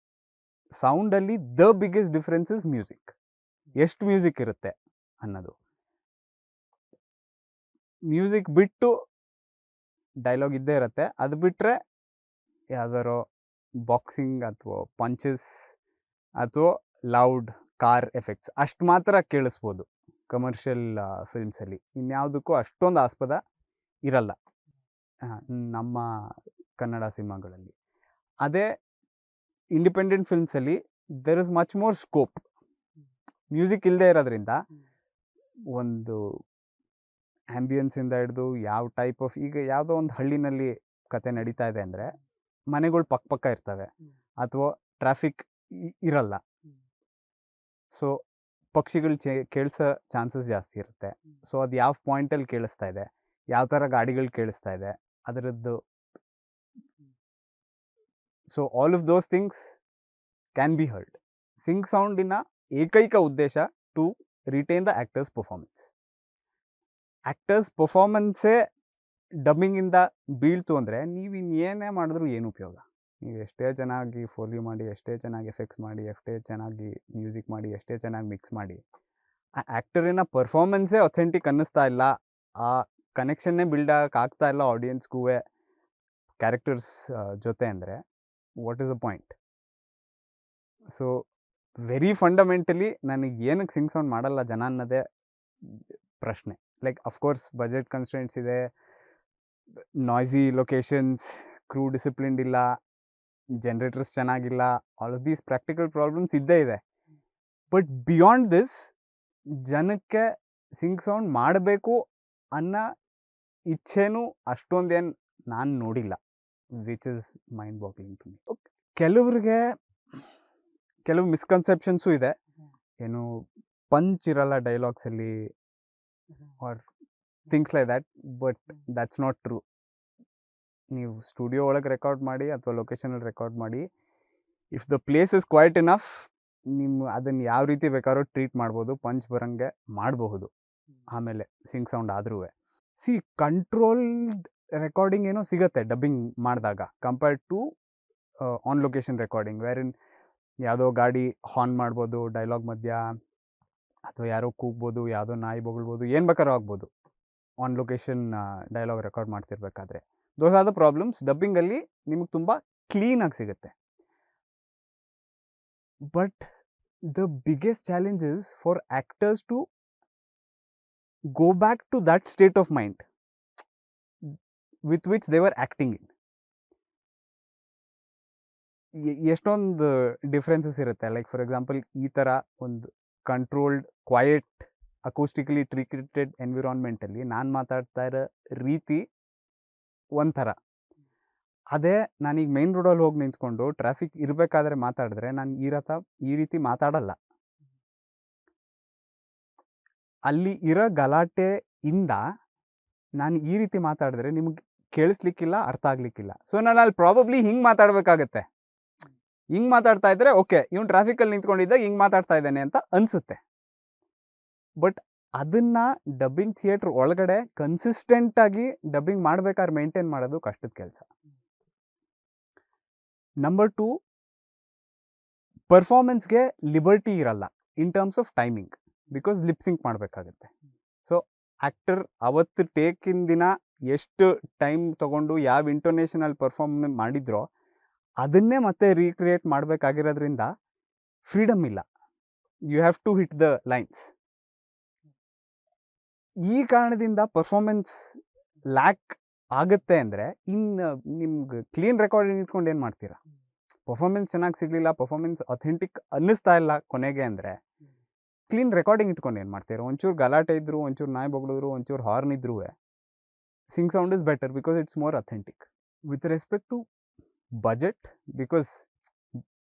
ಸೌಂಡಲ್ಲಿ the biggest difference is music. ಎಷ್ಟು ಮ್ಯೂಸಿಕ್ ಇರುತ್ತೆ ಅನ್ನೋದು. ಮ್ಯೂಸಿಕ್ ಬಿಟ್ಟು ಡೈಲಾಗ್ ಇದ್ದೇ ಇರುತ್ತೆ. ಅದು ಬಿಟ್ಟರೆ ಯಾವ್ದಾರೋ ಬಾಕ್ಸಿಂಗ್ ಅಥವಾ ಪಂಚಸ್ ಅಥವಾ ಲೌಡ್ ಕಾರ್ ಎಫೆಕ್ಟ್ಸ್ ಅಷ್ಟು ಮಾತ್ರ ಕೇಳಿಸ್ಬೋದು ಕಮರ್ಷಿಯಲ್ ಫಿಲ್ಮ್ಸಲ್ಲಿ. ಇನ್ಯಾವುದಕ್ಕೂ ಅಷ್ಟೊಂದು ಆಸ್ಪದ ಇರಲ್ಲ ನಮ್ಮ ಕನ್ನಡ ಸಿನಿಮಾಗಳಲ್ಲಿ. ಅದೇ ಇಂಡಿಪೆಂಡೆಂಟ್ ಫಿಲ್ಮ್ಸಲ್ಲಿ there is much more scope. Music ಇಲ್ಲದೆ ಇರೋದ್ರಿಂದ ಒಂದು ಆ್ಯಂಬಿಯನ್ಸಿಂದ ಹಿಡಿದು ಯಾವ ಟೈಪ್ ಆಫ್, ಈಗ ಯಾವುದೋ ಒಂದು ಹಳ್ಳಿನಲ್ಲಿ ಕತೆ ನಡೀತಾ ಇದೆ ಅಂದರೆ ಮನೆಗಳು ಪಕ್ಕ ಇರ್ತವೆ ಅಥವಾ ಟ್ರಾಫಿಕ್ ಇರಲ್ಲ. ಸೊ ಪಕ್ಷಿಗಳು ಕೇಳಿಸೋ ಚಾನ್ಸಸ್ ಜಾಸ್ತಿ ಇರುತ್ತೆ. ಸೊ ಅದು ಯಾವ ಪಾಯಿಂಟಲ್ಲಿ ಕೇಳಿಸ್ತಾ ಇದೆ, ಯಾವ ಥರ ಗಾಡಿಗಳು ಕೇಳಿಸ್ತಾ ಇದೆ ಅದರದ್ದು. So all of those things can be heard. Sync ಸೌಂಡಿನ ಏಕೈಕ ಉದ್ದೇಶ to retain the actors performance. Actors ಪರ್ಫಾರ್ಮೆನ್ಸೇ ಡಬ್ಬಿಂಗಿಂದ ಬೀಳ್ತು ಅಂದರೆ ನೀವು ಇನ್ನೇನೇ ಮಾಡಿದ್ರು ಏನು ಉಪಯೋಗ. ನೀವು ಎಷ್ಟೇ ಚೆನ್ನಾಗಿ ಫೋಲಿ ಮಾಡಿ, ಎಷ್ಟೇ ಚೆನ್ನಾಗಿ ಎಫೆಕ್ಟ್ಸ್ ಮಾಡಿ, ಎಷ್ಟೇ ಚೆನ್ನಾಗಿ ಮ್ಯೂಸಿಕ್ ಮಾಡಿ, ಎಷ್ಟೇ ಚೆನ್ನಾಗಿ ಮಿಕ್ಸ್ ಮಾಡಿ, ಆ ಆ್ಯಕ್ಟರಿನ ಪರ್ಫಾರ್ಮೆನ್ಸೇ ಅಥೆಂಟಿಕ್ ಅನ್ನಿಸ್ತಾ ಇಲ್ಲ, ಆ ಕನೆಕ್ಷನ್ನೇ ಬಿಲ್ಡ್ ಆಗ್ತಾ ಇಲ್ಲ ಆಡಿಯನ್ಸ್ಗೂ ಕ್ಯಾರೆಕ್ಟರ್ಸ್ ಜೊತೆ ಅಂದರೆ what is the point? So very fundamentally ನನಗೆ ಏನಕ್ಕೆ ಸಿಂಗ್ ಸೌಂಡ್ ಮಾಡಲ್ಲ ಜನ ಅನ್ನೋದೇ ಪ್ರಶ್ನೆ. ಲೈಕ್ ಅಫ್ಕೋರ್ಸ್ ಬಜೆಟ್ ಕನ್ಸ್ಟ್ರೆಂಟ್ಸ್ ಇದೆ, ನಾಯ್ಸಿ ಲೊಕೇಶನ್ಸ್, ಕ್ರೂ ಡಿಸಿಪ್ಲಿನ್ಡ್ ಇಲ್ಲ, ಜನರೇಟರ್ಸ್ ಚೆನ್ನಾಗಿಲ್ಲ, all of these practical problems ಇದ್ದೇ ಇದೆ. ಬಟ್ ಬಿಯಾಂಡ್ ದಿಸ್ ಜನಕ್ಕೆ ಸಿಂಗ್ ಸೌಂಡ್ ಮಾಡಬೇಕು ಅನ್ನೋ ಇಚ್ಛೆನೂ ಅಷ್ಟೊಂದೇನು ನಾನು ನೋಡಿಲ್ಲ, which is mind boggling to me. ಕೆಲವ್ರಿಗೆ ಕೆಲವು ಮಿಸ್ಕನ್ಸೆಪ್ಷನ್ಸು ಇದೆ. ಏನು ಪಂಚ್ ಇರಲ್ಲ ಡೈಲಾಗ್ಸಲ್ಲಿ are things like that, but that's not true. ನೀವು ಸ್ಟುಡಿಯೋ ಒಳಗೆ ರೆಕಾರ್ಡ್ ಮಾಡಿ ಅಥವಾ ಲೊಕೇಶನಲ್ಲಿ ರೆಕಾರ್ಡ್ ಮಾಡಿ, if the place is quiet enough, ನಿಮ್ಮ ಅದನ್ನು ಯಾವ ರೀತಿ ಬೇಕಾದ್ರೂ ಟ್ರೀಟ್ ಮಾಡ್ಬೋದು, ಪಂಚ್ ಬರೋಂಗೆ ಮಾಡಬಹುದು. ಆಮೇಲೆ ಸಿಂಗ್ ಸೌಂಡ್ ಆದ್ರೂ ಕಂಟ್ರೋಲ್ಡ್ ರೆಕಾರ್ಡಿಂಗ್ ಏನೋ ಸಿಗುತ್ತೆ ಡಬ್ಬಿಂಗ್ ಮಾಡಿದಾಗ compared to on location recording, wherein ಯಾವುದೋ ಗಾಡಿ ಹಾರ್ನ್ ಮಾಡ್ಬೋದು ಡೈಲಾಗ್ ಮಧ್ಯ, ಅಥವಾ ಯಾರೋ ಕೂಗ್ಬೋದು, ಯಾವುದೋ ನಾಯಿ ಬೊಗಳ್ಬೋದು, ಏನು ಬೇಕಾದ್ರೂ ಆಗ್ಬೋದು ಆನ್ ಲೊಕೇಶನ್ ಡೈಲಾಗ್ ರೆಕಾರ್ಡ್ ಮಾಡ್ತಿರ್ಬೇಕಾದ್ರೆ. Those are the problems. ಡಬ್ಬಿಂಗಲ್ಲಿ ನಿಮಗೆ ತುಂಬ ಕ್ಲೀನಾಗಿ ಸಿಗುತ್ತೆ. But the biggest challenge is for actors to go back to that state of mind with which they were acting in. ಎಷ್ಟೊಂದು ಡಿಫ್ರೆನ್ಸಸ್ ಇರುತ್ತೆ. ಲೈಕ್ ಫಾರ್ ಎಕ್ಸಾಂಪಲ್, ಈ ಥರ ಒಂದು ಕಂಟ್ರೋಲ್ಡ್ ಕ್ವೈಟ್ ಅಕೌಸ್ಟಿಕಲಿ ಟ್ರೀಟೆಡ್ ಎನ್ವಿರಾನ್ಮೆಂಟಲ್ಲಿ ನಾನು ಮಾತಾಡ್ತಾ ಇರೋ ರೀತಿ ಒಂಥರ. ಅದೇ ನಾನೀಗ ಮೇನ್ ರೋಡಲ್ಲಿ ಹೋಗಿ ನಿಂತ್ಕೊಂಡು ಟ್ರಾಫಿಕ್ ಇರಬೇಕಾದ್ರೆ ಮಾತಾಡಿದ್ರೆ ನಾನು ಈ ರೀತಿ ಮಾತಾಡಲ್ಲ. ಅಲ್ಲಿ ಇರೋ ಗಲಾಟೆಯಿಂದ ನಾನು ಈ ರೀತಿ ಮಾತಾಡಿದ್ರೆ ನಿಮ್ಗೆ ಕೇಳಿಸ್ಲಿಕ್ಕಿಲ್ಲ, ಅರ್ಥ ಆಗ್ಲಿಕ್ಕಿಲ್ಲ. ಸೊ ನಾನು ಅಲ್ಲಿ ಪ್ರಾಬಬ್ಲಿ ಹಿಂಗೆ ಮಾತಾಡಬೇಕಾಗತ್ತೆ. ಹಿಂಗೆ ಮಾತಾಡ್ತಾ ಇದ್ರೆ ಓಕೆ, ಇವ್ನು ಟ್ರಾಫಿಕಲ್ಲಿ ನಿಂತ್ಕೊಂಡಿದ್ದಾಗ ಹಿಂಗೆ ಮಾತಾಡ್ತಾ ಇದ್ದಾನೆ ಅಂತ ಅನಿಸುತ್ತೆ. ಬಟ್ ಅದನ್ನು ಡಬ್ಬಿಂಗ್ ಥಿಯೇಟ್ರ್ ಒಳಗಡೆ ಕನ್ಸಿಸ್ಟೆಂಟಾಗಿ ಡಬ್ಬಿಂಗ್ ಮಾಡ್ಬೇಕಾದ್ರೆ ಮೇಂಟೈನ್ ಮಾಡೋದು ಕಷ್ಟದ ಕೆಲಸ. ನಂಬರ್ 2, ಪರ್ಫಾರ್ಮೆನ್ಸ್ಗೆ ಲಿಬರ್ಟಿ ಇರಲ್ಲ ಇನ್ terms of timing, because lip sync ಮಾಡಬೇಕಾಗತ್ತೆ. ಸೊ ಆ್ಯಕ್ಟರ್ ಅವತ್ತು ಟೇಕಿನ ದಿನ ಎಷ್ಟು ಟೈಮ್ ತೊಗೊಂಡು ಯಾವ ಇಂಟೋನೇಷನಲ್ಲಿ ಪರ್ಫಾರ್ಮ್ ಮಾಡಿದ್ರೋ ಅದನ್ನೇ ಮತ್ತೆ ರೀಕ್ರಿಯೇಟ್ ಮಾಡಬೇಕಾಗಿರೋದ್ರಿಂದ ಫ್ರೀಡಮ್ ಇಲ್ಲ. You have to hit the lines. ಈ ಕಾರಣದಿಂದ ಪರ್ಫಾರ್ಮೆನ್ಸ್ ಲ್ಯಾಕ್ ಆಗುತ್ತೆ ಅಂದರೆ ಇನ್ನು ನಿಮ್ಗೆ ಕ್ಲೀನ್ ರೆಕಾರ್ಡಿಂಗ್ ಇಟ್ಕೊಂಡು ಏನು ಮಾಡ್ತೀರಾ? ಪರ್ಫಾರ್ಮೆನ್ಸ್ ಚೆನ್ನಾಗಿ ಸಿಗಲಿಲ್ಲ, ಪರ್ಫಾರ್ಮೆನ್ಸ್ ಅಥೆಂಟಿಕ್ ಅನ್ನಿಸ್ತಾ ಇಲ್ಲ ಕೊನೆಗೆ ಅಂದರೆ ಕ್ಲೀನ್ ರೆಕಾರ್ಡಿಂಗ್ ಇಟ್ಕೊಂಡು ಏನು ಮಾಡ್ತೀರಾ? ಒಂಚೂರು ಗಲಾಟೆ ಇದ್ರು, ಒಂಚೂರು ನಾಯಿ ಬೊಗಳಿದ್ರು, ಒಂಚೂರು ಹಾರ್ನ್ ಇದ್ರೂ sync sound is better because it's more authentic. With respect to budget, because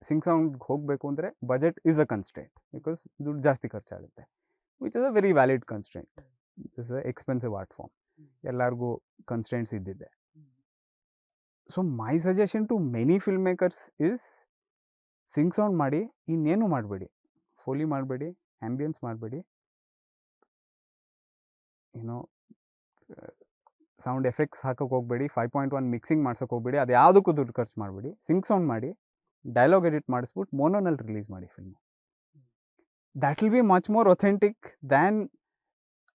sync sound ಹೋಗಬೇಕು ಅಂದರೆ budget is a constraint, because ದುಡ್ಡು ಜಾಸ್ತಿ ಖರ್ಚಾಗುತ್ತೆ, which is a very valid constraint. Is a expensive art form, ಎಲ್ಲರಿಗೂ ಕನ್ಸ್ಟ್ರೆಂಟ್ಸ್ ಇದ್ದಿದೆ. So my suggestion to many film makers is sync sound ಮಾಡಿ, ಇನ್ನೇನು ಮಾಡಬೇಡಿ, ಫೋಲಿ ಮಾಡಬೇಡಿ, ಆ್ಯಂಬಿಯನ್ಸ್ ಮಾಡಬೇಡಿ, ಏನೋ ಸೌಂಡ್ ಎಫೆಕ್ಟ್ಸ್ ಹಾಕೋಕೆ ಹೋಗಬೇಡಿ, 5.1 ಮಿಕ್ಸಿಂಗ್ ಮಾಡ್ಸೋಕೆ ಹೋಗಬೇಡಿ, ಅದು ಯಾವುದಕ್ಕೂ ದುಡ್ಡು ಖರ್ಚು ಮಾಡಬೇಡಿ. ಸಿಂಗ್ ಸೌಂಡ್ ಮಾಡಿ, ಡೈಲಾಗ್ ಎಡಿಟ್ ಮಾಡಿಸ್ಬಿಟ್ಟು ಮೋನೋನಲ್ಲಿ ರಿಲೀಸ್ ಮಾಡಿ film. That will be much more authentic than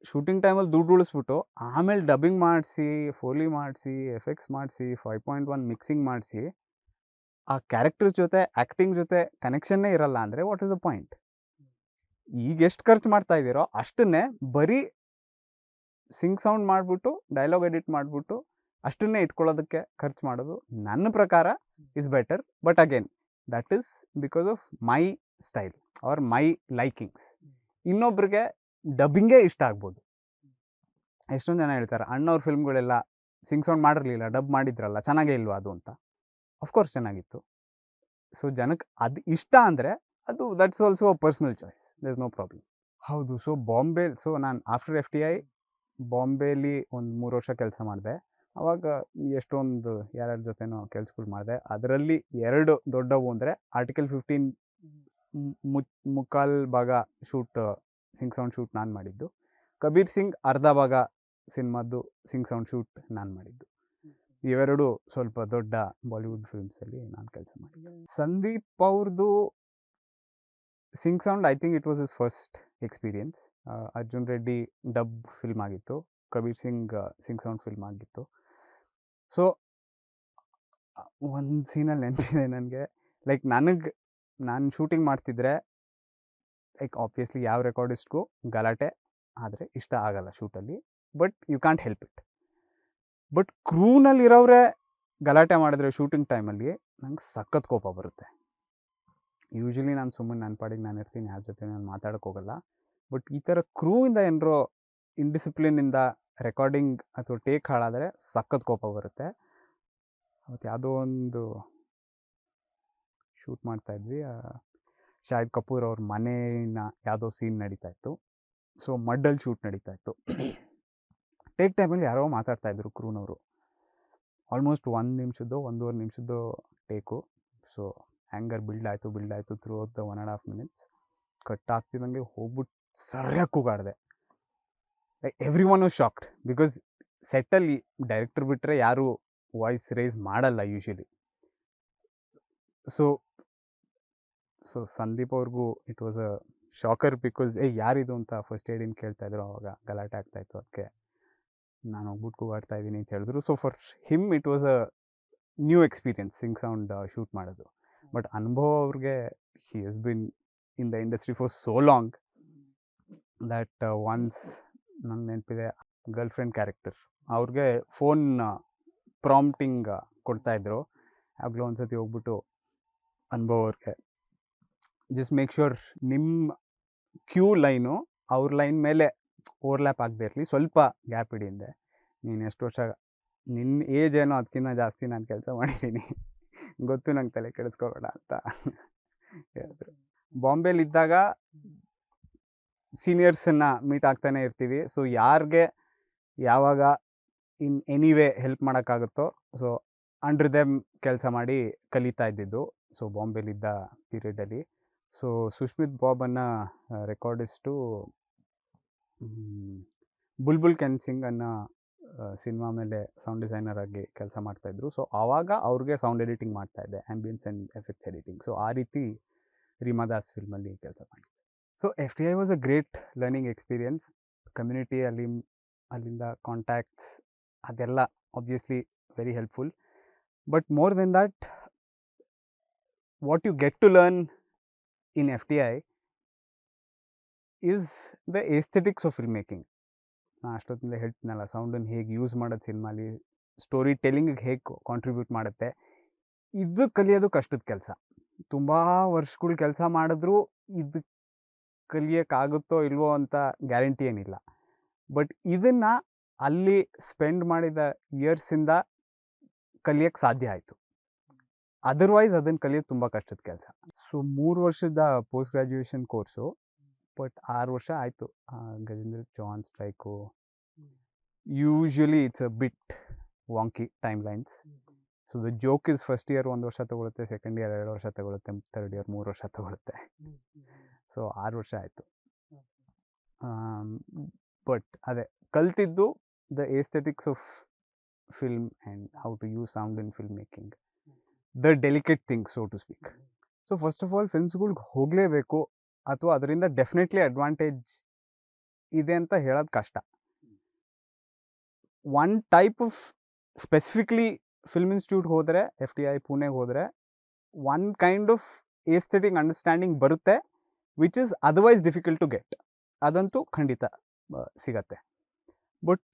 shooting ಟೈಮಲ್ಲಿ ದುಡ್ಡು ಉಳಿಸ್ಬಿಟ್ಟು ಆಮೇಲೆ ಡಬ್ಬಿಂಗ್ ಮಾಡಿಸಿ, ಫೋಲಿ ಮಾಡಿಸಿ, ಎಫೆಕ್ಟ್ಸ್ ಮಾಡಿಸಿ, 5.1 ಮಿಕ್ಸಿಂಗ್ ಮಾಡಿಸಿ, ಆ ಕ್ಯಾರೆಕ್ಟರ್ಸ್ ಜೊತೆ ಆ್ಯಕ್ಟಿಂಗ್ ಜೊತೆ ಕನೆಕ್ಷನ್ನೇ ಇರಲ್ಲ ಅಂದರೆ ವಾಟ್ ಇಸ್ ದ ಪಾಯಿಂಟ್? ಈಗ ಎಷ್ಟು ಖರ್ಚು ಮಾಡ್ತಾ ಇದ್ದೀರೋ ಅಷ್ಟನ್ನೇ ಬರೀ ಸಿಂಗ್ ಸೌಂಡ್ ಮಾಡಿಬಿಟ್ಟು ಡೈಲಾಗ್ ಎಡಿಟ್ ಮಾಡಿಬಿಟ್ಟು ಅಷ್ಟನ್ನೇ ಇಟ್ಕೊಳ್ಳೋದಕ್ಕೆ ಖರ್ಚು ಮಾಡೋದು ನನ್ನ ಪ್ರಕಾರ is better. But again that is because of my style or my likings. ಇನ್ನೊಬ್ರಿಗೆ ಡಬ್ಬಿಂಗೇ ಇಷ್ಟ ಆಗ್ಬೋದು. ಎಷ್ಟೊಂದು ಜನ ಹೇಳ್ತಾರೆ ಅಣ್ಣವ್ರ ಫಿಲ್ಮ್ಗಳೆಲ್ಲ ಸಿಂಗ್ ಸೌಂಡ್ ಮಾಡಿರಲಿಲ್ಲ, ಡಬ್ ಮಾಡಿದ್ರಲ್ಲ, ಚೆನ್ನಾಗೇ ಇಲ್ವಾ ಅದು ಅಂತ. ಅಫ್ಕೋರ್ಸ್ ಚೆನ್ನಾಗಿತ್ತು. ಸೊ ಜನಕ್ಕೆ ಅದು ಇಷ್ಟ ಅಂದರೆ ಅದು that's also a personal choice, there is no problem. ಹೌದು. ಸೊ ಬಾಂಬೆ, ಸೊ ನಾನು ಆಫ್ಟರ್ FTI ಬಾಂಬೆಲಿ ಒಂದು 3 ವರ್ಷ ಕೆಲಸ ಮಾಡಿದೆ. ಆವಾಗ ಎಷ್ಟೊಂದು ಯಾರ್ಯಾರ ಜೊತೆನೋ ಕೆಲಸಗಳು ಮಾಡಿದೆ. ಅದರಲ್ಲಿ 2 ದೊಡ್ಡವು ಅಂದರೆ ಆರ್ಟಿಕಲ್ 15 ಮುಕ್ಕಾಲು ಭಾಗ ಶೂಟ್ ಸಿಂಗ್ ಸೌಂಡ್ ಶೂಟ್ ನಾನು ಮಾಡಿದ್ದು. ಕಬೀರ್ ಸಿಂಗ್ ಅರ್ಧ ಭಾಗ ಸಿನಿಮಾದ್ದು ಸಿಂಗ್ ಸೌಂಡ್ ಶೂಟ್ ನಾನು ಮಾಡಿದ್ದು. ಇವೆರಡು ಸ್ವಲ್ಪ ದೊಡ್ಡ ಬಾಲಿವುಡ್ ಫಿಲ್ಮ್ಸಲ್ಲಿ ನಾನು ಕೆಲಸ ಮಾಡಿದ್ದೆ. ಸಂದೀಪ್ ಅವ್ರದ್ದು Singh sound I think it was is first experience. Arjun Reddy dub film ಆಗಿತ್ತು, ಕಬೀರ್ ಸಿಂಗ್ ಸಿಂಗ್ ಸೌಂಡ್ ಫಿಲ್ಮ್ ಆಗಿತ್ತು. ಸೊ ಒಂದು ಸೀನಲ್ಲಿ ನೆನಪಿದೆ ನನಗೆ, ಲೈಕ್ ನಾನು ಶೂಟಿಂಗ್ ಮಾಡ್ತಿದ್ರೆ ಲೈಕ್ ಆಬ್ವಿಯಸ್ಲಿ ಯಾವ ರೆಕಾರ್ಡಿಸ್ಟ್ಗೂ ಗಲಾಟೆ ಆದರೆ ಇಷ್ಟ ಆಗಲ್ಲ ಶೂಟಲ್ಲಿ, but you can't help it. But ಕ್ರೂನಲ್ಲಿರೋರೇ ಗಲಾಟೆ ಮಾಡಿದ್ರೆ ಶೂಟಿಂಗ್ ಟೈಮಲ್ಲಿ ನಂಗೆ ಸಖತ್ ಕೋಪ ಬರುತ್ತೆ. ಯೂಶ್ವಲಿ ನಾನು ಸುಮ್ಮನೆ ನನ್ನ ಪಾಡಿಗೆ ನಾನು ಇರ್ತೀನಿ, ಯಾರ ಜೊತೆ ನಾನು ಮಾತಾಡೋಕೆ ಹೋಗಲ್ಲ. ಬಟ್ ಈ ಥರ ಕ್ರೂಯಿಂದ ಏನರೋ ಇಂಡಿಸಿಪ್ಲಿನಿಂದ ರೆಕಾರ್ಡಿಂಗ್ ಅಥವಾ ಟೇಕ್ ಹಾಳಾದರೆ ಸಖತ್ ಕೋಪ ಬರುತ್ತೆ. ಅವತ್ತು ಯಾವುದೋ ಒಂದು ಶೂಟ್ ಮಾಡ್ತಾಯಿದ್ವಿ, ಶಾಹಿದ್ ಕಪೂರ್ ಅವ್ರ ಮನೇನ ಯಾವುದೋ ಸೀನ್ ನಡೀತಾಯಿತ್ತು. ಸೊ ಮಡ್ಡಲ್ಲಿ ಶೂಟ್ ನಡೀತಾಯಿತ್ತು. ಟೇಕ್ ಟೈಮಲ್ಲಿ ಯಾರೋ ಮಾತಾಡ್ತಾಯಿದ್ರು ಕ್ರೂನವರು. ಆಲ್ಮೋಸ್ಟ್ 1 ನಿಮಿಷದ್ದು 1.5 ನಿಮಿಷದ್ದು ಟೇಕು. ಸೊ ಹ್ಯಾಂಗರ್ ಬಿಲ್ಡ್ ಆಯಿತು throughout the 1.5 minutes. Cut ಆಗ್ತಿದ್ದಂಗೆ ಹೋಗ್ಬಿಟ್ಟು ಸರಿಯಾಗಿ ಕೂಗಾಡಿದೆ. Like everyone was shocked, because ಸೆಟ್ಟಲ್ಲಿ ಡೈರೆಕ್ಟರ್ ಬಿಟ್ಟರೆ ಯಾರು ವಾಯ್ಸ್ ರೇಸ್ ಮಾಡಲ್ಲ ಯೂಶ್ವಲಿ. ಸೊ ಸಂದೀಪ್ ಅವ್ರಿಗೂ it was a shocker, because ಯಾರಿದು ಅಂತ ಫಸ್ಟ್ ಏಡಿನ ಕೇಳ್ತಾಯಿದ್ರು. ಆವಾಗ ಗಲಾಟೆ ಆಗ್ತಾಯಿತ್ತು, ಅದಕ್ಕೆ ನಾನು ಹೋಗ್ಬಿಟ್ಟು ಕೂಗಾಡ್ತಾ ಇದ್ದೀನಿ ಅಂತ ಹೇಳಿದ್ರು. So for him it was a new experience sync sound shoot ಮಾಡೋದು. ಬಟ್ ಅನುಭವ್ ಅವ್ರಿಗೆ he has been in the industry for so long that once ನಂಗೆ ನೆನಪಿದೆ, ಗರ್ಲ್ ಫ್ರೆಂಡ್ ಕ್ಯಾರೆಕ್ಟರ್ ಅವ್ರಿಗೆ ಫೋನ್ ಪ್ರಾಂಪ್ಟಿಂಗ್ ಕೊಡ್ತಾಯಿದ್ರು. ಆಗಲೂ ಒಂದ್ಸತಿ ಹೋಗ್ಬಿಟ್ಟು ಅನುಭವ್ ಅವ್ರಿಗೆ ಜಸ್ಟ್ ಮೇಕ್ ಶ್ಯೂರ್ ನಿಮ್ಮ ಕ್ಯೂ ಲೈನು ಅವ್ರ ಲೈನ್ ಮೇಲೆ ಓವರ್ಲ್ಯಾಪ್ ಆಗದೆ ಇರಲಿ, ಸ್ವಲ್ಪ ಗ್ಯಾಪ್ ಇಡಿ ಅಂದೆ. ನೀನು ಎಷ್ಟು ವರ್ಷ, ನಿನ್ನ ಏಜ್ ಏನೋ ಅದಕ್ಕಿಂತ ಜಾಸ್ತಿ ನಾನು ಕೆಲಸ ಮಾಡಿದ್ದೀನಿ, ಗೊತ್ತು ನಂಗೆ ತಲೆ ಕೆಡಿಸ್ಕೋಬೇಡ ಅಂತ ಹೇಳಿದ್ರು. ಬಾಂಬೆಲಿದ್ದಾಗ ಸೀನಿಯರ್ಸನ್ನು ಮೀಟ್ ಆಗ್ತಾನೆ ಇರ್ತೀವಿ. ಸೊ ಯಾರಿಗೆ ಯಾವಾಗ ಇನ್ ಎನಿವೇ ಹೆಲ್ಪ್ ಮಾಡೋಕ್ಕಾಗುತ್ತೋ ಸೊ ಅಂಡರ್ ದೆಮ್ ಕೆಲಸ ಮಾಡಿ ಕಲಿತಾ ಇದ್ದಿದ್ದು. ಸೊ ಬಾಂಬೆಲಿದ್ದ ಪೀರಿಯಡಲ್ಲಿ ಸೊ ಸುಷ್ಮಿತ್ ಬಾಬನ್ನ ರೆಕಾರ್ಡಿಸ್ಟು ಬುಲ್ಬುಲ್ ಕೆನ್ ಸಿಂಗ್ ಅನ್ನೋ ಸಿನಿಮಾ ಮೇಲೆ ಸೌಂಡ್ ಡಿಸೈನರ್ ಆಗಿ ಕೆಲಸ ಮಾಡ್ತಾಯಿದ್ರು. ಸೊ ಆವಾಗ ಅವ್ರಿಗೆ ಸೌಂಡ್ ಎಡಿಟಿಂಗ್ ಮಾಡ್ತಾಯಿದ್ದೆ, ambience and effects editing. So ಆ ರೀತಿ ರೀಮಾದಾಸ್ ಫಿಲ್ಮಲ್ಲಿ ಕೆಲಸ ಮಾಡಿದ್ದೆ. So FTI was a great learning experience. Community ಅಲ್ಲಿಂದ ಕಾಂಟ್ಯಾಕ್ಟ್ಸ್ ಅದೆಲ್ಲ obviously very helpful. But more than that, what you get to learn in FTI is the aesthetics of film making. ನಾನು ಅಷ್ಟೊತ್ತಿಂದ ಹೇಳ್ತೀನಲ್ಲ, ಸೌಂಡನ್ನು ಹೇಗೆ ಯೂಸ್ ಮಾಡೋದು ಸಿನಿಮಾಲಿ, ಸ್ಟೋರಿ ಟೆಲ್ಲಿಂಗಿಗೆ ಹೇಗೆ ಕಾಂಟ್ರಿಬ್ಯೂಟ್ ಮಾಡುತ್ತೆ, ಇದು ಕಲಿಯೋದು ಕಷ್ಟದ ಕೆಲಸ. ತುಂಬ ವರ್ಷಗಳು ಕೆಲಸ ಮಾಡಿದ್ರೂ ಇದು ಕಲಿಯೋಕ್ಕಾಗುತ್ತೋ ಇಲ್ವೋ ಅಂತ ಗ್ಯಾರಂಟಿ ಏನಿಲ್ಲ. ಬಟ್ ಇದನ್ನು ಅಲ್ಲಿ ಸ್ಪೆಂಡ್ ಮಾಡಿದ ಇಯರ್ಸಿಂದ ಕಲಿಯೋಕ್ಕೆ ಸಾಧ್ಯ ಆಯಿತು. ಅದರ್ವೈಸ್ ಅದನ್ನು ಕಲಿಯೋದು ತುಂಬ ಕಷ್ಟದ ಕೆಲಸ. ಸೊ 3 ವರ್ಷದ ಪೋಸ್ಟ್ ಗ್ರ್ಯಾಜುಯೇಷನ್ ಕೋರ್ಸು, ಬಟ್ 6 ವರ್ಷ ಆಯಿತು. Gajendra Chauhan strike, usually it's a bit wonky timelines. So the joke is first year 1 ವರ್ಷ ತೊಗೊಳುತ್ತೆ, ಸೆಕೆಂಡ್ ಇಯರ್ 2 ವರ್ಷ ತೊಗೊಳುತ್ತೆ, ಥರ್ಡ್ ಇಯರ್ 3 ವರ್ಷ ತೊಗೊಳುತ್ತೆ. ಸೊ 6 ವರ್ಷ ಆಯಿತು. ಬಟ್ ಅದೇ ಕಲ್ತಿದ್ದು the aesthetics of film and how to use sound in film making, the delicate things so to speak. So first of all ಫಿಲ್ಮ್ಸ್ಗಳ್ಗೆ ಹೋಗಲೇಬೇಕು, ಅಥವಾ ಅದರಿಂದ ಡೆಫಿನೆಟ್ಲಿ ಅಡ್ವಾಂಟೇಜ್ ಇದೆ ಅಂತ ಹೇಳೋದು ಕಷ್ಟ. One type of specifically film institute ಹೋದರೆ, FTI ಪುಣೆಗೆ ಹೋದರೆ one kind of aesthetic understanding ಬರುತ್ತೆ, which is otherwise difficult to get. ಅದಂತೂ ಖಂಡಿತ ಸಿಗತ್ತೆ. ಬಟ್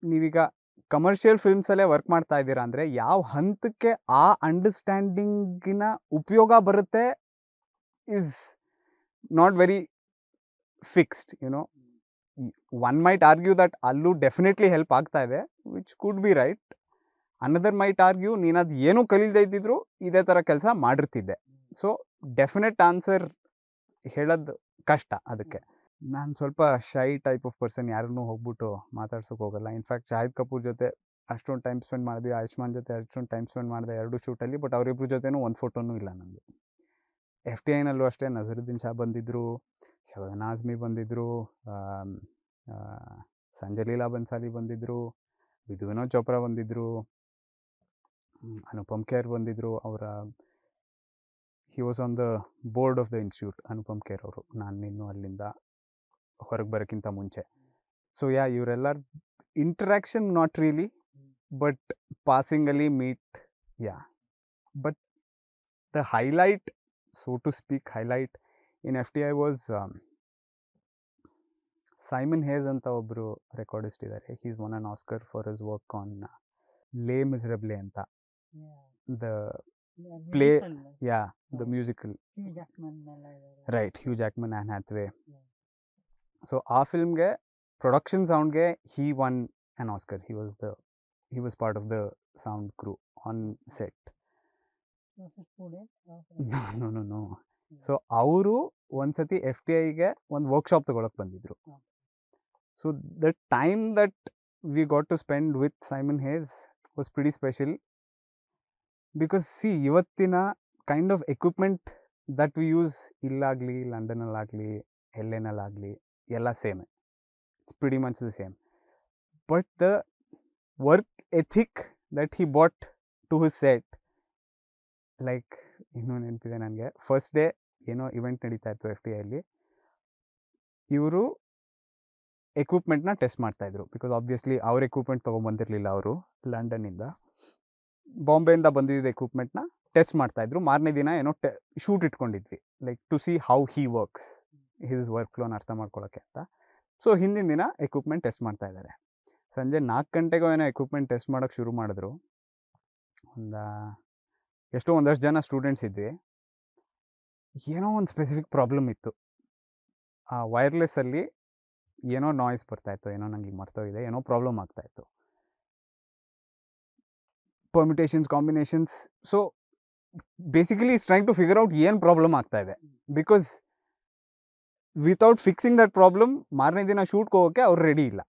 ನೀವೀಗ ಕಮರ್ಷಿಯಲ್ ಫಿಲ್ಮ್ಸಲ್ಲೇ ವರ್ಕ್ ಮಾಡ್ತಾ ಇದ್ದೀರಾ ಅಂದರೆ ಯಾವ ಹಂತಕ್ಕೆ ಆ ಅಂಡರ್ಸ್ಟ್ಯಾಂಡಿಂಗಿನ ಉಪಯೋಗ ಬರುತ್ತೆ is not very fixed. You know, one might argue that ಅಲ್ಲೂ ಡೆಫಿನೆಟ್ಲಿ ಹೆಲ್ಪ್ ಆಗ್ತಾ ಇದೆ, which could be right. Another might argue ನೀನು ಅದು ಏನೂ ಕಲೀದೇ ಇದ್ದಿದ್ರು ಇದೇ ಥರ ಕೆಲಸ ಮಾಡಿರ್ತಿದ್ದೆ. ಸೊ ಡೆಫಿನೆಟ್ ಆನ್ಸರ್ ಹೇಳೋದು ಕಷ್ಟ. ಅದಕ್ಕೆ ನಾನು ಸ್ವಲ್ಪ ಶೈ ಟೈಪ್ ಆಫ್ ಪರ್ಸನ್, ಯಾರನ್ನೂ ಹೋಗ್ಬಿಟ್ಟು ಮಾತಾಡ್ಸೋಕೆ ಹೋಗಲ್ಲ. ಇನ್ಫ್ಯಾಕ್ಟ್ ಶಾಹಿದ್ ಕಪೂರ್ ಜೊತೆ ಅಷ್ಟೊಂದು ಟೈಮ್ ಸ್ಪೆಂಡ್ ಮಾಡಿದ್ವಿ, ಆಯುಷ್ಮಾನ್ ಜೊತೆ ಅಷ್ಟೊಂದು ಟೈಮ್ ಸ್ಪೆಂಡ್ ಮಾಡಿದೆ 2 ಶೂಟಲ್ಲಿ. ಬಟ್ ಅವರಿಬ್ಬರ ಜೊತೆನೂ ಒಂದು ಫೋಟೋನೂ ಇಲ್ಲ ನನಗೆ. FTIನಲ್ಲೂ ಅಷ್ಟೇ ನಜರುದ್ದೀನ್ ಶಾ ಬಂದಿದ್ದರು, ಶಬನಾ ಆಜ್ಮಿ ಬಂದಿದ್ದರು, ಸಂಜಯ್ ಲೀಲಾ ಬನ್ಸಾಲಿ ಬಂದಿದ್ದರು, ವಿಧು ವಿನೋದ್ ಚೋಪ್ರಾ ಬಂದಿದ್ದರು, ಅನುಪಮ್ ಖೇರ್ ಬಂದಿದ್ದರು. He was on the board of the institute, Anupam Kher ಅವರು, ನಾನು ಇನ್ನೂ ಅಲ್ಲಿಂದ ಹೊರಗೆ ಬರೋಕ್ಕಿಂತ ಮುಂಚೆ. ಸೊ ಇವರೆಲ್ಲ ಇಂಟ್ರಾಕ್ಷನ್ ನಾಟ್ ರಿಯಲಿ, ಬಟ್ ಪಾಸಿಂಗಲ್ಲಿ meet. But the highlight, so to speak, highlight in FTI was Simon Hayes ಅಂತ ಒಬ್ಬರು ರೆಕಾರ್ಡಿಸ್ಟ್ ಇದ್ದಾರೆ. He's won an Oscar for his work on Les Miserables ಅಂತ, the play, the musical, right, Hugh Jackman, Anne Hathaway. So ಆ ಫಿಲ್ಮ್ಗೆ ಪ್ರೊಡಕ್ಷನ್ ಸೌಂಡ್ಗೆ he won an Oscar. he was part of the sound crew on set. No. So ಅವರು ಒಂದ್ಸತಿ FTIಗೆ ಒಂದು ವರ್ಕ್ಶಾಪ್ ತಗೊಳಕ್ಕೆ ಬಂದಿದ್ರು. So the time that we got to spend with Simon Hayes was pretty special, because ಇವತ್ತಿನ kind of equipment that we use ಇಲ್ಲಾಗಲಿ, ಲಂಡನಲ್ಲಾಗಲಿ, LAನಲ್ಲಾಗಲಿ, ಎಲ್ಲ ಸೇಮೆ. It's pretty much the same. But the work ethic that he brought to his set, like, ಇನ್ನೂ ನೆನಪಿದೆ ನನಗೆ, ಫಸ್ಟ್ ಡೇ ಏನೋ ಇವೆಂಟ್ ನಡೀತಾ ಇತ್ತು FTIಯಲ್ಲಿ. ಇವರು ಎಕ್ವಿಪ್ಮೆಂಟ್ನ ಟೆಸ್ಟ್ ಮಾಡ್ತಾಯಿದ್ರು, ಬಿಕಾಸ್ ಆಬ್ವಿಯಸ್ಲಿ ಅವ್ರ ಎಕ್ವಿಪ್ಮೆಂಟ್ ತೊಗೊಂಬಂದಿರಲಿಲ್ಲ. ಅವರು ಲಂಡನ್ನಿಂದ, ಬಾಂಬೆಯಿಂದ ಬಂದಿದ್ದ ಎಕ್ವಿಪ್ಮೆಂಟ್ನ ಟೆಸ್ಟ್ ಮಾಡ್ತಾಯಿದ್ರು. ಮಾರನೇ ದಿನ ಏನೋ ಶೂಟ್ ಇಟ್ಕೊಂಡಿದ್ವಿ, like to see how he works, his work ಫ್ಲೋನ ಅರ್ಥ ಮಾಡ್ಕೊಳ್ಳೋಕ್ಕೆ ಅಂತ. ಸೊ ಹಿಂದಿನ ದಿನ ಎಕ್ವಿಪ್ಮೆಂಟ್ ಟೆಸ್ಟ್ ಮಾಡ್ತಾಯಿದ್ದಾರೆ. ಸಂಜೆ 4 ಗಂಟೆಗೋ ಏನೋ ಎಕ್ವಿಪ್ಮೆಂಟ್ ಟೆಸ್ಟ್ ಮಾಡೋಕ್ಕೆ ಶುರು ಮಾಡಿದ್ರು. ಒಂದಷ್ಟು ಜನ ಸ್ಟೂಡೆಂಟ್ಸ್ ಇದ್ವಿ. ಏನೋ ಒಂದು ಸ್ಪೆಸಿಫಿಕ್ ಪ್ರಾಬ್ಲಮ್ ಇತ್ತು. ಆ ವೈರ್ಲೆಸ್ಸಲ್ಲಿ ಏನೋ ನಾಯ್ಸ್ ಬರ್ತಾಯಿತ್ತು, ಏನೋ ನನಗೆ ಮರ್ತೋಗಿದೆ, ಏನೋ ಪ್ರಾಬ್ಲಮ್ ಆಗ್ತಾಯಿತ್ತು. Permutations, combinations. So basically is trying to figure out ಏನು ಪ್ರಾಬ್ಲಮ್ ಆಗ್ತಾಯಿದೆ, because without fixing that problem ಮಾರನೇ ದಿನ ಶೂಟ್ಗೆ ಹೋಗೋಕ್ಕೆ ಅವ್ರು ರೆಡಿ ಇಲ್ಲ.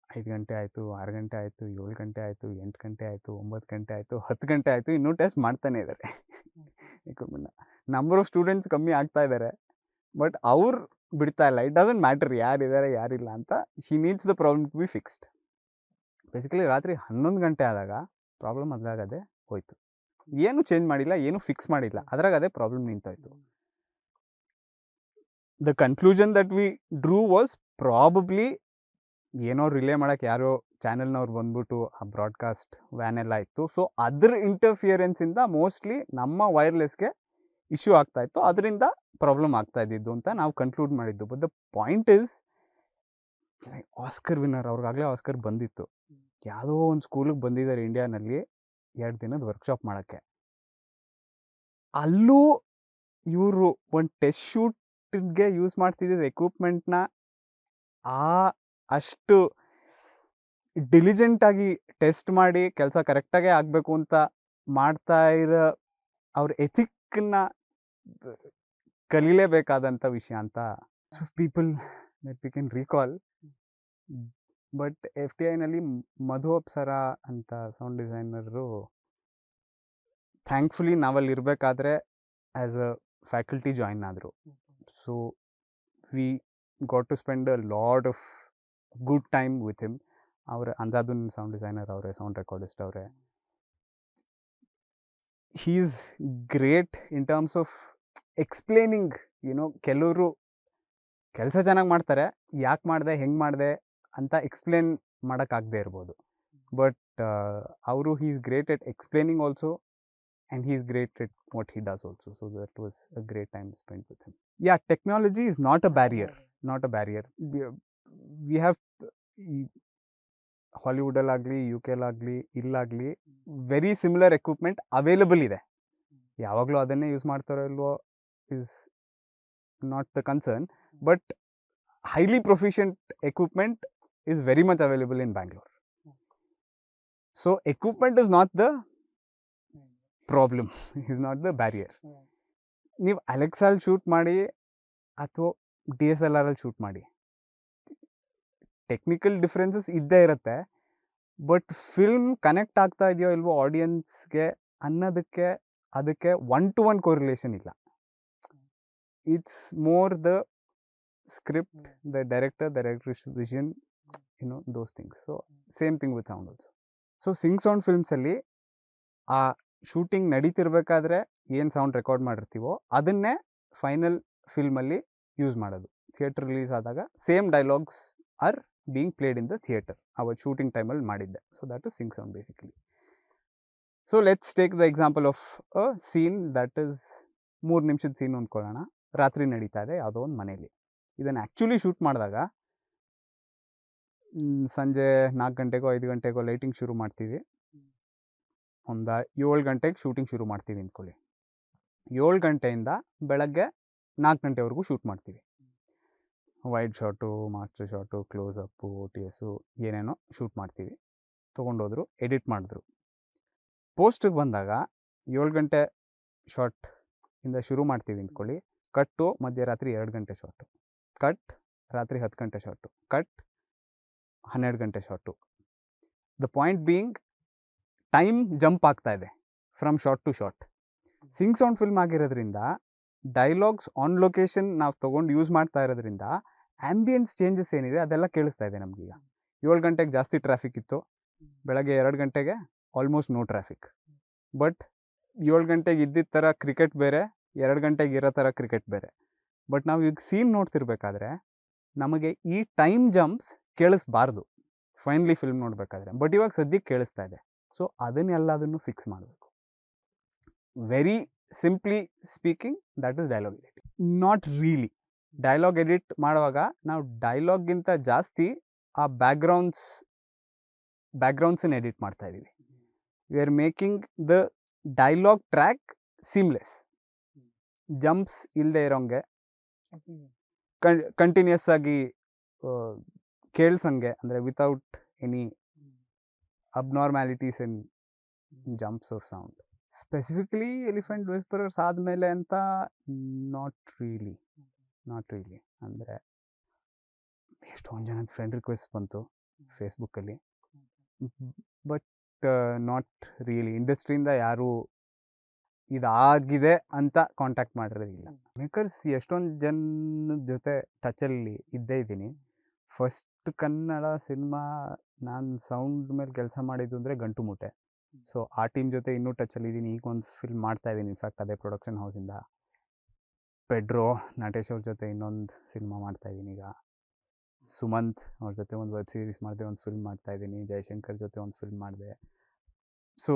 5 ಗಂಟೆ ಆಯಿತು, 6 ಗಂಟೆ ಆಯಿತು, 7 ಗಂಟೆ ಆಯಿತು, 8 ಗಂಟೆ ಆಯಿತು, 9 ಗಂಟೆ ಆಯಿತು, 10 ಗಂಟೆ ಆಯಿತು, ಇನ್ನೂ ಟೆಸ್ಟ್ ಮಾಡ್ತಾನೆ ಇದ್ದಾರೆ. ನಂಬರ್ ಆಫ್ ಸ್ಟೂಡೆಂಟ್ಸ್ ಕಮ್ಮಿ ಆಗ್ತಾ ಇದ್ದಾರೆ, ಬಟ್ ಅವ್ರು ಬಿಡ್ತಾ ಇಲ್ಲ. ಇಟ್ ಡಸಂಟ್ ಮ್ಯಾಟರ್ ಯಾರಿದ್ದಾರೆ ಯಾರಿಲ್ಲ ಅಂತ. He needs the problem to be fixed. Basically ರಾತ್ರಿ 11 ಗಂಟೆ ಆದಾಗ ಪ್ರಾಬ್ಲಮ್ ಅದಾಗದೆ ಹೋಯ್ತು. ಏನು ಚೇಂಜ್ ಮಾಡಿಲ್ಲ, ಏನು ಫಿಕ್ಸ್ ಮಾಡಿಲ್ಲ, ಅದ್ರಾಗ ಅದೇ ಪ್ರಾಬ್ಲಮ್ ನಿಂತೋಯ್ತು. The conclusion that we drew was probably ಏನೋ ರಿಲೇ ಮಾಡೋಕ್ಕೆ ಯಾರೋ ಚಾನೆಲ್ನವ್ರು ಬಂದ್ಬಿಟ್ಟು ಆ ಬ್ರಾಡ್ಕಾಸ್ಟ್ ವ್ಯಾನ್ ಎಲ್ಲ ಇತ್ತು. ಸೊ ಅದ್ರ ಇಂಟರ್ಫಿಯರೆನ್ಸಿಂದ ಮೋಸ್ಟ್ಲಿ ನಮ್ಮ ವೈರ್ಲೆಸ್ಗೆ ಇಶ್ಯೂ ಆಗ್ತಾಯಿತ್ತು, ಅದರಿಂದ ಪ್ರಾಬ್ಲಮ್ ಆಗ್ತಾ ಇದ್ದಿದ್ದು ಅಂತ ನಾವು ಕನ್ಕ್ಲೂಡ್ ಮಾಡಿದ್ದು. But the point is, Oscar winner, ಅವ್ರಿಗಾಗಲೇ ಆಸ್ಕರ್ ಬಂದಿತ್ತು. ಯಾವುದೋ ಒಂದು ಸ್ಕೂಲಿಗೆ ಬಂದಿದ್ದಾರೆ ಇಂಡಿಯಾನಲ್ಲಿ 2 ದಿನದ ವರ್ಕ್ಶಾಪ್ ಮಾಡೋಕ್ಕೆ. ಅಲ್ಲೂ ಇವರು ಒಂದು ಟೆಸ್ಟ್ ಶೂಟ್ಗೆ ಯೂಸ್ ಮಾಡ್ತಿದ್ದ ಎಕ್ವಿಪ್ಮೆಂಟ್ನ ಅಷ್ಟು ಡಿಲಿಜೆಂಟಾಗಿ ಟೆಸ್ಟ್ ಮಾಡಿ ಕೆಲಸ ಕರೆಕ್ಟಾಗೇ ಆಗಬೇಕು ಅಂತ ಮಾಡ್ತಾ ಇರೋ ಅವ್ರ ಎಥಿಕ್ನ ಕಲೀಲೇಬೇಕಾದಂಥ ವಿಷಯ ಅಂತ people that we can recall. But FTIನಲ್ಲಿ ಮಧು ಅಪ್ಸರಾ ಅಂತ ಸೌಂಡ್ ಡಿಸೈನರು ಥ್ಯಾಂಕ್ಫುಲಿ ನಾವಲ್ಲಿ ಇರಬೇಕಾದ್ರೆ ಆ್ಯಸ್ ಅ ಫ್ಯಾಕಲ್ಟಿ ಜಾಯಿನ್ ಆದರು. So we got to spend a lot of good time with him. ಅವರೇ ಅಂದಾದುನ್ ಸೌಂಡ್ ಡಿಸೈನರ್, ಅವರೇ ಸೌಂಡ್ ರೆಕಾರ್ಡಿಸ್ಟ್, ಅವರೇ. He is great in terms of explaining. ಕೆಲವರು ಕೆಲಸ ಚೆನ್ನಾಗಿ ಮಾಡ್ತಾರೆ, ಯಾಕೆ ಮಾಡಿದೆ, ಹೆಂಗೆ ಮಾಡಿದೆ ಅಂತ ಎಕ್ಸ್ಪ್ಲೇನ್ ಮಾಡೋಕ್ಕಾಗದೇ ಇರ್ಬೋದು. ಬಟ್ ಅವರು he is great at explaining also, and he is great at what he does also. So that was a great time spent with him. Technology is not a barrier. We have ಹಾಲಿವುಡಲ್ಲಾಗಲಿ, UKಲಾಗಲಿ, ಇಲ್ಲಾಗಲಿ ವೆರಿ ಸಿಮಿಲರ್ ಎಕ್ವಿಪ್ಮೆಂಟ್ ಅವೈಲಬಲ್ ಇದೆ. ಯಾವಾಗಲೂ ಅದನ್ನೇ ಯೂಸ್ ಮಾಡ್ತಾರೋ ಇಲ್ವೋ is not the concern, but highly proficient equipment is very much available in Bangalore. So equipment is not the problem, is not the barrier. ನೀವು ಅಲೆಕ್ಸಾಲ್ಲಿ ಶೂಟ್ ಮಾಡಿ ಅಥವಾ DSLR ಅಲ್ಲಿ ಶೂಟ್ ಮಾಡಿ, ಟೆಕ್ನಿಕಲ್ ಡಿಫ್ರೆನ್ಸಸ್ ಇದ್ದೇ ಇರುತ್ತೆ. ಬಟ್ ಫಿಲ್ಮ್ ಕನೆಕ್ಟ್ ಆಗ್ತಾ ಇದೆಯೋ ಇಲ್ವೋ ಆಡಿಯನ್ಸ್ಗೆ ಅನ್ನೋದಕ್ಕೆ ಅದಕ್ಕೆ 1-to-1 ಕೋರಿಲೇಷನ್ ಇಲ್ಲ. It's more the script, the director vision, those things. So same thing with sound also. So sync sound ಫಿಲ್ಮ್ಸಲ್ಲಿ ಆ ಶೂಟಿಂಗ್ ನಡೀತಿರ್ಬೇಕಾದ್ರೆ ಏನು ಸೌಂಡ್ ರೆಕಾರ್ಡ್ ಮಾಡಿರ್ತೀವೋ ಅದನ್ನೇ ಫೈನಲ್ ಫಿಲ್ಮಲ್ಲಿ ಯೂಸ್ ಮಾಡೋದು. ಥಿಯೇಟರ್ ರಿಲೀಸ್ ಆದಾಗ same dialogues are being played in the theatre. ಅವತ್ತು ಶೂಟಿಂಗ್ ಟೈಮಲ್ಲಿ ಮಾಡಿದ್ದೆ. So that is sync sound basically. So let's take the example of a scene that is 3 ನಿಮಿಷದ ಸೀನ್ ಅಂದ್ಕೊಳ್ಳೋಣ. ರಾತ್ರಿ ನಡೀತಾ ಇದೆ ಯಾವುದೋ ಒಂದು ಮನೇಲಿ. ಇದನ್ನು ಆ್ಯಕ್ಚುಲಿ ಶೂಟ್ ಮಾಡಿದಾಗ ಸಂಜೆ 4 ಗಂಟೆಗೋ 5 ಗಂಟೆಗೋ ಲೈಟಿಂಗ್ ಶುರು ಮಾಡ್ತೀವಿ. ಒಂದು 7 ಗಂಟೆಗೆ ಶೂಟಿಂಗ್ ಶುರು ಮಾಡ್ತೀವಿ ಅಂದ್ಕೊಳ್ಳಿ. 7 ಗಂಟೆಯಿಂದ ಬೆಳಗ್ಗೆ 4 ಗಂಟೆವರೆಗೂ ಶೂಟ್ ಮಾಡ್ತೀವಿ. Wide shot, master shot, close up, OTS ಏನೇನೋ ಶೂಟ್ ಮಾಡ್ತೀವಿ. ತೊಗೊಂಡೋದ್ರು, ಎಡಿಟ್ ಮಾಡಿದ್ರು. ಪೋಸ್ಟಿಗೆ ಬಂದಾಗ 7 ಗಂಟೆ ಶಾಟ್ ಇಂದ ಶುರು ಮಾಡ್ತೀವಿ ಅಂದ್ಕೊಳ್ಳಿ. ಕಟ್ಟು ಮಧ್ಯರಾತ್ರಿ 2 ಗಂಟೆ ಶಾಟು, ಕಟ್ ರಾತ್ರಿ 10 ಗಂಟೆ ಶಾಟು, ಕಟ್ 12 ಗಂಟೆ shot. The point being time jump ಆಗ್ತಾ ಇದೆ from shot to shot. Sync sound film ಆಗಿರೋದ್ರಿಂದ ಡೈಲಾಗ್ಸ್ ಆನ್ ಲೊಕೇಶನ್ ನಾವು ತೊಗೊಂಡು ಯೂಸ್ ಮಾಡ್ತಾ ಇರೋದ್ರಿಂದ ಆ್ಯಂಬಿಯನ್ಸ್ ಚೇಂಜಸ್ ಏನಿದೆ ಅದೆಲ್ಲ ಕೇಳಿಸ್ತಾ ಇದೆ ನಮಗೀಗ. 7 ಗಂಟೆಗೆ ಜಾಸ್ತಿ ಟ್ರಾಫಿಕ್ ಇತ್ತು, ಬೆಳಗ್ಗೆ 2 ಗಂಟೆಗೆ ಆಲ್ಮೋಸ್ಟ್ ನೋ ಟ್ರಾಫಿಕ್. ಬಟ್ 7 ಗಂಟೆಗೆ ಇದ್ದಿದ್ದ ಥರ ಕ್ರಿಕೆಟ್ ಬೇರೆ, 2 ಗಂಟೆಗೆ ಇರೋ ಥರ ಕ್ರಿಕೆಟ್ ಬೇರೆ. ಬಟ್ ನಾವು ಈಗ ಸೀನ್ ನೋಡ್ತಿರ್ಬೇಕಾದ್ರೆ ನಮಗೆ ಈ ಟೈಮ್ ಜಂಪ್ಸ್ ಕೇಳಿಸ್ಬಾರ್ದು ಫೈನಲಿ ಫಿಲ್ಮ್ ನೋಡಬೇಕಾದ್ರೆ. ಬಟ್ ಇವಾಗ ಸದ್ಯಕ್ಕೆ ಕೇಳಿಸ್ತಾ ಇದೆ. ಸೊ ಅದನ್ನೆಲ್ಲದನ್ನು ಫಿಕ್ಸ್ ಮಾಡಬೇಕು. Very simply speaking that is dialogue edit. Not really. Dialogue edit ಮಾಡುವಾಗ ನಾವು ಡೈಲಾಗ್ಗಿಂತ ಜಾಸ್ತಿ ಆ ಬ್ಯಾಕ್ಗ್ರೌಂಡ್ಸನ್ನು ಎಡಿಟ್ ಮಾಡ್ತಾ ಇದ್ದೀವಿ. We are making the dialogue track seamless, jumps ಇಲ್ಲದೆ ಇರೋಂಗೆ, ಕಂಟಿನ್ಯೂಸ್ ಆಗಿ ಕೇಳ್ಸಂಗೆ, ಅಂದರೆ without any abnormalities in jumps of sound. Specifically elephant whisperers ಆದಮೇಲೆ ಅಂತ ನಾಟ್ ರಿಯಲಿ. ಅಂದರೆ ಎಷ್ಟೊಂದು ಜನದ ಫ್ರೆಂಡ್ ರಿಕ್ವೆಸ್ಟ್ ಬಂತು ಫೇಸ್ಬುಕ್ಕಲ್ಲಿ, ಬಟ್ ನಾಟ್ ರಿಯಲಿ. ಇಂಡಸ್ಟ್ರಿಯಿಂದ ಯಾರೂ ಇದಾಗಿದೆ ಅಂತ ಕಾಂಟ್ಯಾಕ್ಟ್ ಮಾಡಿರೋದಿಲ್ಲ. ಮೇಕರ್ಸ್ ಎಷ್ಟೊಂದು ಜನದ ಜೊತೆ ಟಚಲ್ಲಿ ಇದ್ದೇ ಇದ್ದೀನಿ. ಫಸ್ಟ್ ಕನ್ನಡ ಸಿನಿಮಾ ನಾನು ಸೌಂಡ್ ಮೇಲೆ ಕೆಲಸ ಮಾಡಿದ್ದು ಅಂದರೆ ಗಂಟು ಮೂಟೆ. ಸೊ ಆ ಟೀಮ್ ಜೊತೆ ಇನ್ನೂ ಟಚಲ್ಲಿದ್ದೀನಿ. ಈಗ ಒಂದು ಫಿಲ್ಮ್ ಮಾಡ್ತಾಯಿದ್ದೀನಿ, ಇನ್ಫ್ಯಾಕ್ಟ್ ಅದೇ ಪ್ರೊಡಕ್ಷನ್ ಹೌಸಿಂದ. ಪೆಡ್ರೋ ನಟೇಶ್ ಅವ್ರ ಜೊತೆ ಇನ್ನೊಂದು ಸಿನಿಮಾ ಮಾಡ್ತಾಯಿದ್ದೀನಿ ಈಗ. ಸುಮಂತ್ ಅವ್ರ ಜೊತೆ ಒಂದು ವೆಬ್ ಸೀರೀಸ್ ಮಾಡಿದೆ, ಒಂದು ಫಿಲ್ಮ್ ಮಾಡ್ತಾಯಿದ್ದೀನಿ. ಜಯಶಂಕರ್ ಜೊತೆ ಒಂದು ಫಿಲ್ಮ್ ಮಾಡಿದೆ. ಸೊ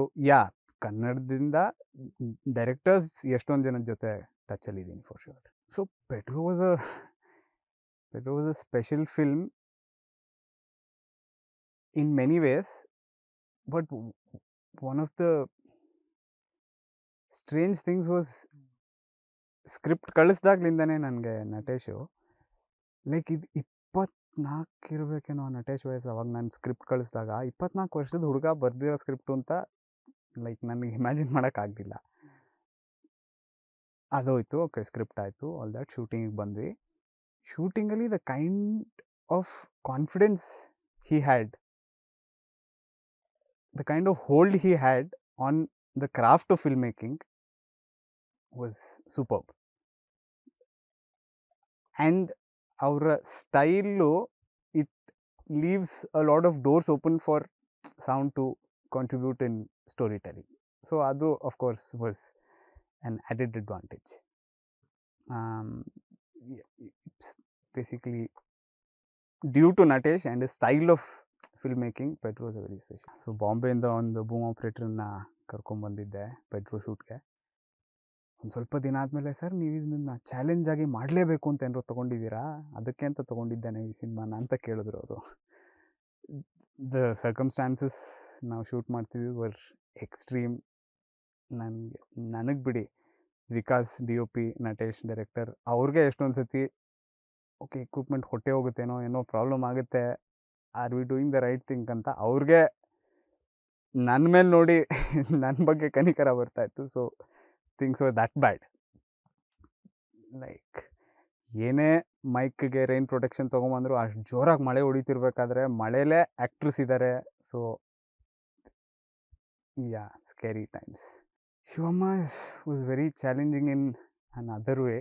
ಕನ್ನಡದಿಂದ ಡೈರೆಕ್ಟರ್ಸ್ ಎಷ್ಟೊಂದು ಜನದ ಜೊತೆ ಟಚಲ್ಲಿದ್ದೀನಿ for sure. So Pedro was a special film in many ways, but one of the strange things was script ಕಳಿಸ್ದಾಗ್ಲಿಂದನೇ ನನಗೆ ನಟೇಶು ಲೈಕ್ ಇದು 24 ಇರಬೇಕೇನೋ ನಟೇಶ್ ವಯಸ್ಸು. ಅವಾಗ ನಾನು ಸ್ಕ್ರಿಪ್ಟ್ ಕಳಿಸ್ದಾಗ 24 ವರ್ಷದ ಹುಡುಗ ಬರ್ದಿರೋ ಸ್ಕ್ರಿಪ್ಟು ಅಂತ ಲೈಕ್ ನನಗೆ ಇಮ್ಯಾಜಿನ್ ಮಾಡೋಕ್ಕಾಗಲಿಲ್ಲ. ಅದೋಯ್ತು, ಓಕೆ ಸ್ಕ್ರಿಪ್ಟ್ ಆಯಿತು, ಆಲ್ ದ್ಯಾಟ್. ಶೂಟಿಂಗಿಗೆ ಬಂದ್ವಿ. ಶೂಟಿಂಗಲ್ಲಿ the kind of confidence he had, the kind of hold he had on the craft of filmmaking was superb. And our style, it leaves a lot of doors open for sound to contribute in storytelling. So adu of course was an added advantage. It's basically due to Natesh and his style of filmmaking, Pedro was a very special. So ಬಾಂಬೆಯಿಂದ ಒಂದು ಬೂಮ್ ಆಪ್ರೇಟ್ರನ್ನ ಕರ್ಕೊಂಬಂದಿದ್ದೆ ಪೆಡ್ರೋ ಶೂಟ್ಗೆ. ಒಂದು ಸ್ವಲ್ಪ ದಿನ ಆದಮೇಲೆ, ಸರ್ ನೀವು ಇದನ್ನ ಚಾಲೆಂಜ್ ಆಗಿ ಮಾಡಲೇಬೇಕು ಅಂತ ಏನಾರು ತೊಗೊಂಡಿದ್ದೀರಾ, ಅದಕ್ಕೆ ಅಂತ ತೊಗೊಂಡಿದ್ದೇನೆ ಈ ಸಿನಿಮಾನ ಅಂತ ಕೇಳಿದ್ರು ಅವರು. ದ ಸರ್ಕಮ್ಸ್ಟಾನ್ಸಸ್ ನಾವು ಶೂಟ್ ಮಾಡ್ತಿದ್ವಿ ವರ್ ಎಕ್ಸ್ಟ್ರೀಮ್. ನನಗೆ ಬಿಡಿ, ವಿಕಾಸ್ DOP, ನಟೇಶ್ ಡೈರೆಕ್ಟರ್, ಅವ್ರಿಗೆ ಎಷ್ಟೊಂದು ಸತಿ ಓಕೆ ಇಕ್ವಿಪ್ಮೆಂಟ್ ಹೊಟ್ಟೆ ಹೋಗುತ್ತೇನೋ, ಏನೋ ಪ್ರಾಬ್ಲಮ್ ಆಗುತ್ತೆ, are we doing the right thing ಅಂತ ಅವ್ರಿಗೆ ನನ್ನ ಮೇಲೆ ನೋಡಿ ನನ್ನ ಬಗ್ಗೆ ಕನಿಕರ ಬರ್ತಾಯಿತ್ತು. So things were that bad. Like ಏನೇ ಮೈಕ್ಗೆ ರೈನ್ ಪ್ರೊಟೆಕ್ಷನ್ ತೊಗೊಂಬಂದ್ರು ಅಷ್ಟು ಜೋರಾಗಿ ಮಳೆ ಹೊಡಿತಿರ್ಬೇಕಾದ್ರೆ ಮಳೆಲೇ ಆ್ಯಕ್ಟ್ರಸ್ ಇದ್ದಾರೆ. So scary times. Shivamma was very challenging in another way.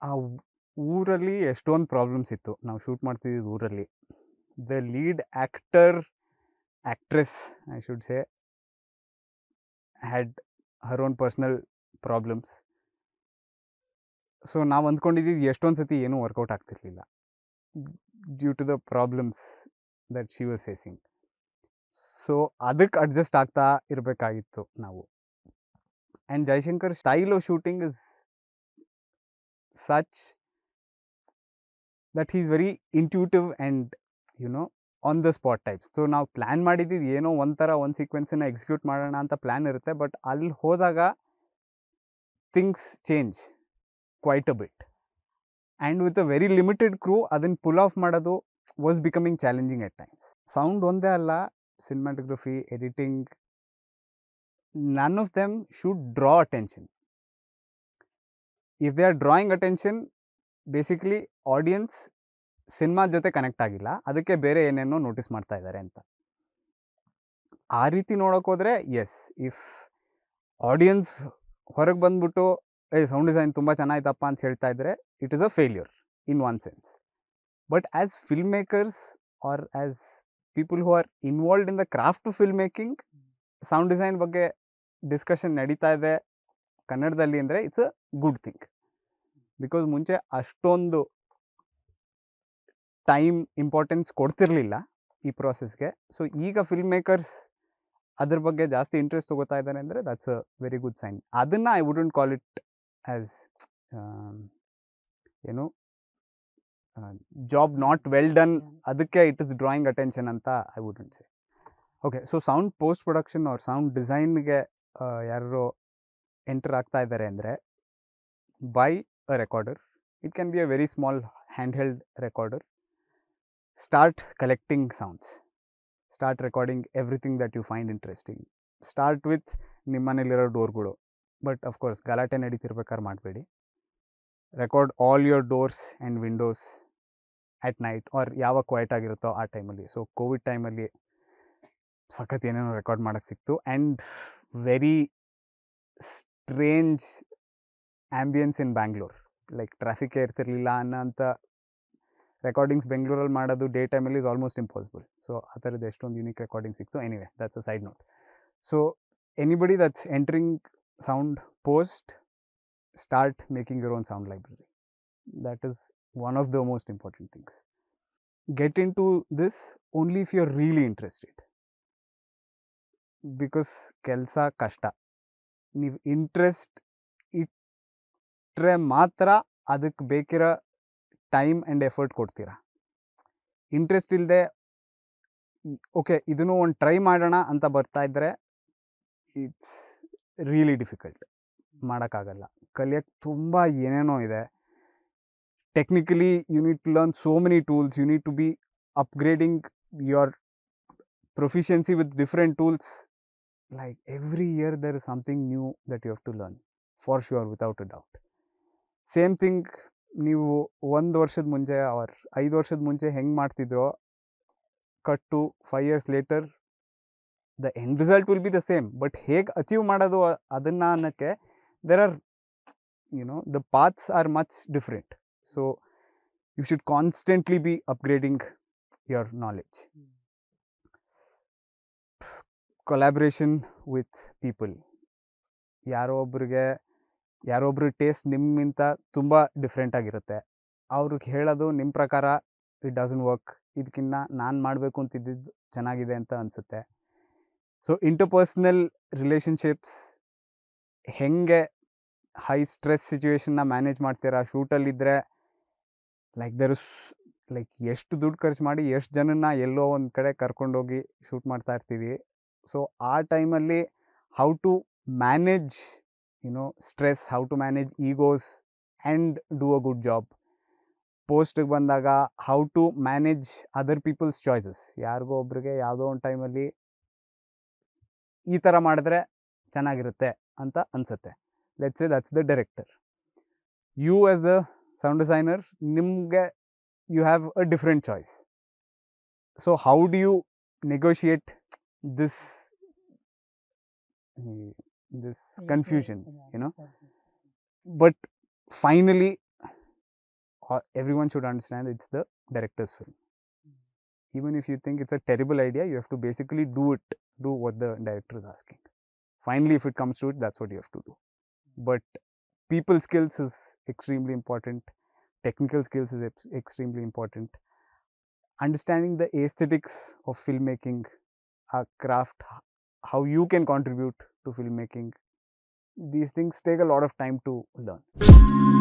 ಆ ಊರಲ್ಲಿ ಎಷ್ಟೊಂದು ಪ್ರಾಬ್ಲಮ್ಸ್ ಇತ್ತು. ನಾವು ಶೂಟ್ ಮಾಡ್ತಿದ್ದಿದ್ದು ಊರಲ್ಲಿ. The lead actress, I should say, had her own personal problems. So ನಾವು ಅಂದ್ಕೊಂಡಿದ್ದು ಎಷ್ಟೊಂದು ಸತಿ ಏನೂ ವರ್ಕೌಟ್ ಆಗ್ತಿರ್ಲಿಲ್ಲ due to the problems that she was facing. So ಅದಕ್ಕೆ ಅಡ್ಜಸ್ಟ್ ಆಗ್ತಾ ಇರಬೇಕಾಗಿತ್ತು ನಾವು. And Jaishankar style of shooting is such that he is very intuitive and on the spot types. So ನಾವು ಪ್ಲ್ಯಾನ್ ಮಾಡಿದ್ದು ಏನೋ ಒಂಥರ ಒಂದು ಸೀಕ್ವೆನ್ಸನ್ನು ಎಕ್ಸಿಕ್ಯೂಟ್ ಮಾಡೋಣ ಅಂತ ಪ್ಲ್ಯಾನ್ ಇರುತ್ತೆ, ಬಟ್ ಅಲ್ಲಿ ಹೋದಾಗ things change quite a bit. And with a very limited crew ಅದನ್ನು ಪುಲ್ ಆಫ್ ಮಾಡೋದು was becoming challenging at times. Sound ಒಂದೇ ಅಲ್ಲ, cinematography, editing, none of them should draw attention. If they are drawing attention, basically audience cinema ಜೊತೆ ಕನೆಕ್ಟ್ ಆಗಿಲ್ಲ, ಅದಕ್ಕೆ ಬೇರೆ ಏನೇನೋ ನೋಟಿಸ್ ಮಾಡ್ತಾ ಇದ್ದಾರೆ ಅಂತ. ಆ ರೀತಿ ನೋಡೋಕೆ ಹೋದರೆ ಎಸ್, ಇಫ್ ಆಡಿಯನ್ಸ್ ಹೊರಗೆ ಬಂದ್ಬಿಟ್ಟು ಸೌಂಡ್ ಡಿಸೈನ್ ತುಂಬ ಚೆನ್ನಾಗಿತ್ತಪ್ಪ ಅಂತ ಹೇಳ್ತಾ ಇದ್ದರೆ it is a failure in one sense. But as film makers are as people who are involved in the craft of film making, sound design ಬಗ್ಗೆ ಡಿಸ್ಕಷನ್ ನಡೀತಾ ಇದೆ ಕನ್ನಡದಲ್ಲಿ ಅಂದರೆ it's a good thing. Because ಮುಂಚೆ ಅಷ್ಟೊಂದು ಟೈಮ್ ಇಂಪಾರ್ಟೆನ್ಸ್ ಕೊಡ್ತಿರ್ಲಿಲ್ಲ ಈ ಪ್ರಾಸೆಸ್ಗೆ. ಸೊ ಈಗ ಫಿಲ್ಮ್ ಮೇಕರ್ಸ್ ಅದ್ರ ಬಗ್ಗೆ ಜಾಸ್ತಿ ಇಂಟ್ರೆಸ್ಟ್ ತಗೋತಾ ಇದ್ದಾರೆ ಅಂದರೆ that's a very good sign. ಅದನ್ನು I wouldn't call it as ಏನು ಜಾಬ್ ನಾಟ್ ವೆಲ್ ಡನ್, ಅದಕ್ಕೆ ಇಟ್ ಇಸ್ ಡ್ರಾಯಿಂಗ್ ಅಟೆನ್ಷನ್ ಅಂತ I wouldn't say. Okay, so sound post production ಅವ್ರ ಸೌಂಡ್ ಡಿಸೈನ್ಗೆ ಯಾರು ಎಂಟರ್ ಆಗ್ತಾ ಇದ್ದಾರೆ ಅಂದರೆ by a recorder. It can be a very small hand held recorder. Start collecting sounds, start recording everything that you find interesting. Start with ನಿಮ್ಮ ಮನೇಲಿರೋ ಡೋರ್ಗಳು, ಬಟ್ ಅಫ್ಕೋರ್ಸ್ ಗಲಾಟೆ ನಡೀತಿರ್ಬೇಕಾದ್ರೆ ಮಾಡಬೇಡಿ. Record all your doors and windows at night or ಯಾವಾಗ ಕ್ವೈಟ್ ಆಗಿರುತ್ತೋ ಆ ಟೈಮಲ್ಲಿ. ಸೊ ಕೋವಿಡ್ ಟೈಮಲ್ಲಿ ಸಖತ್ ಏನೇನೋ ರೆಕಾರ್ಡ್ ಮಾಡೋಕ್ಕೆ ಸಿಕ್ತು. And very strange ambience in Bangalore, like ಟ್ರಾಫಿಕ್ಕೇ ಇರ್ತಿರ್ಲಿಲ್ಲ ಅನ್ನೋಂಥ ರೆಕಾರ್ಡಿಂಗ್ಸ್ ಬೆಂಗಳೂರಲ್ಲಿ ಮಾಡೋದು ಡೇ ಟೈಮಲ್ಲಿ ಇಸ್ ಆಲ್ಮೋಸ್ಟ್ ಇಂಪಾಸಿಬಲ್. ಸೊ ಆ ಥರದ್ದು ಎಷ್ಟೊಂದು ಯೂನಿಕ್ ರೆಕಾರ್ಡಿಂಗ್ ಸಿಕ್ತು. Anyway, that's a side note. So anybody that's entering sound post, start making your own sound library. That is one of the most important things. Get into this only if you're really interested, because ಕೆಲಸ ಕಷ್ಟ. ನೀವು ಇಂಟ್ರೆಸ್ಟ್ ಇಟ್ಟರೆ ಮಾತ್ರ ಅದಕ್ಕೆ ಬೇಕಿರೋ ಟೈಮ್ ಆ್ಯಂಡ್ ಎಫರ್ಟ್ ಕೊಡ್ತೀರಾ. ಇಂಟ್ರೆಸ್ಟ್ ಇಲ್ಲದೆ ಓಕೆ ಇದನ್ನು ಒಂದು ಟ್ರೈ ಮಾಡೋಣ ಅಂತ ಬರ್ತಾ ಇದ್ದರೆ ಇಟ್ಸ್ ರಿಯಲಿ ಡಿಫಿಕಲ್ಟ್, ಮಾಡೋಕ್ಕಾಗಲ್ಲ. ಕಲಿಯೋಕ್ಕೆ ತುಂಬ ಏನೇನೋ ಇದೆ. Technically you need to learn so many tools, you need to be upgrading your proficiency with different tools. Like every year there is something new that you have to learn for sure, without a doubt. Same thing ನೀವು 1 ವರ್ಷದ ಮುಂಚೆ ಆರ್ 5 ವರ್ಷದ ಮುಂಚೆ ಹೆಂಗೆ ಮಾಡ್ತಿದ್ರೋ, cut to 5 years later the end result will be the same. But ಹೇಗೆ ಅಚೀವ್ ಮಾಡೋದು ಅದನ್ನು ಅನ್ನೋಕ್ಕೆ there are, the paths are much different. So you should constantly be upgrading your knowledge. Collaboration with people. ಯಾರೋ ಒಬ್ರು ಟೇಸ್ಟ್ ನಿಮ್ಮಿಂತ ತುಂಬ ಡಿಫ್ರೆಂಟ್ ಆಗಿರುತ್ತೆ. ಅವ್ರಿಗೆ ಹೇಳೋದು ನಿಮ್ಮ ಪ್ರಕಾರ ಇಟ್ ಡಸಂಟ್ ವರ್ಕ್, ಇದಕ್ಕಿಂತ ನಾನು ಮಾಡಬೇಕು ಅಂತಿದ್ದಿದ್ದು ಚೆನ್ನಾಗಿದೆ ಅಂತ ಅನಿಸುತ್ತೆ. ಸೊ ಇಂಟರ್ಪರ್ಸ್ನಲ್ ರಿಲೇಷನ್ಶಿಪ್ಸ್, ಹೆಂಗೆ ಹೈ ಸ್ಟ್ರೆಸ್ ಸಿಚುವೇಶನ್ನ ಮ್ಯಾನೇಜ್ ಮಾಡ್ತೀರಾ ಶೂಟಲ್ಲಿದ್ದರೆ. ಲೈಕ್ ಎಷ್ಟು ದುಡ್ಡು ಖರ್ಚು ಮಾಡಿ ಎಷ್ಟು ಜನನ್ನ ಎಲ್ಲೋ ಒಂದು ಕಡೆ ಕರ್ಕೊಂಡೋಗಿ ಶೂಟ್ ಮಾಡ್ತಾ ಇರ್ತೀವಿ. ಸೊ ಆ ಟೈಮಲ್ಲಿ how to manage stress, how to manage egos and do a good job. ಪೋಸ್ಟಿಗೆ ಬಂದಾಗ how to manage other people's choices. ಯಾರಿಗೋ ಒಬ್ರಿಗೆ ಯಾವುದೋ ಒಂದು ಟೈಮಲ್ಲಿ ಈ ಥರ ಮಾಡಿದ್ರೆ ಚೆನ್ನಾಗಿರುತ್ತೆ ಅಂತ ಅನಿಸುತ್ತೆ. Let's say that's the director. You as the sound designer, ನಿಮಗೆ you have a different choice. So how do you negotiate this this confusion, you know. But finally, everyone should understand it's the director's film. Even if you think it's a terrible idea, you have to basically do what the director is asking. Finally, if it comes to it, that's what you have to do. But people skills is extremely important. Technical skills is extremely important. Understanding the aesthetics of filmmaking, a craft, how you can contribute to filmmaking, these things take a lot of time to learn.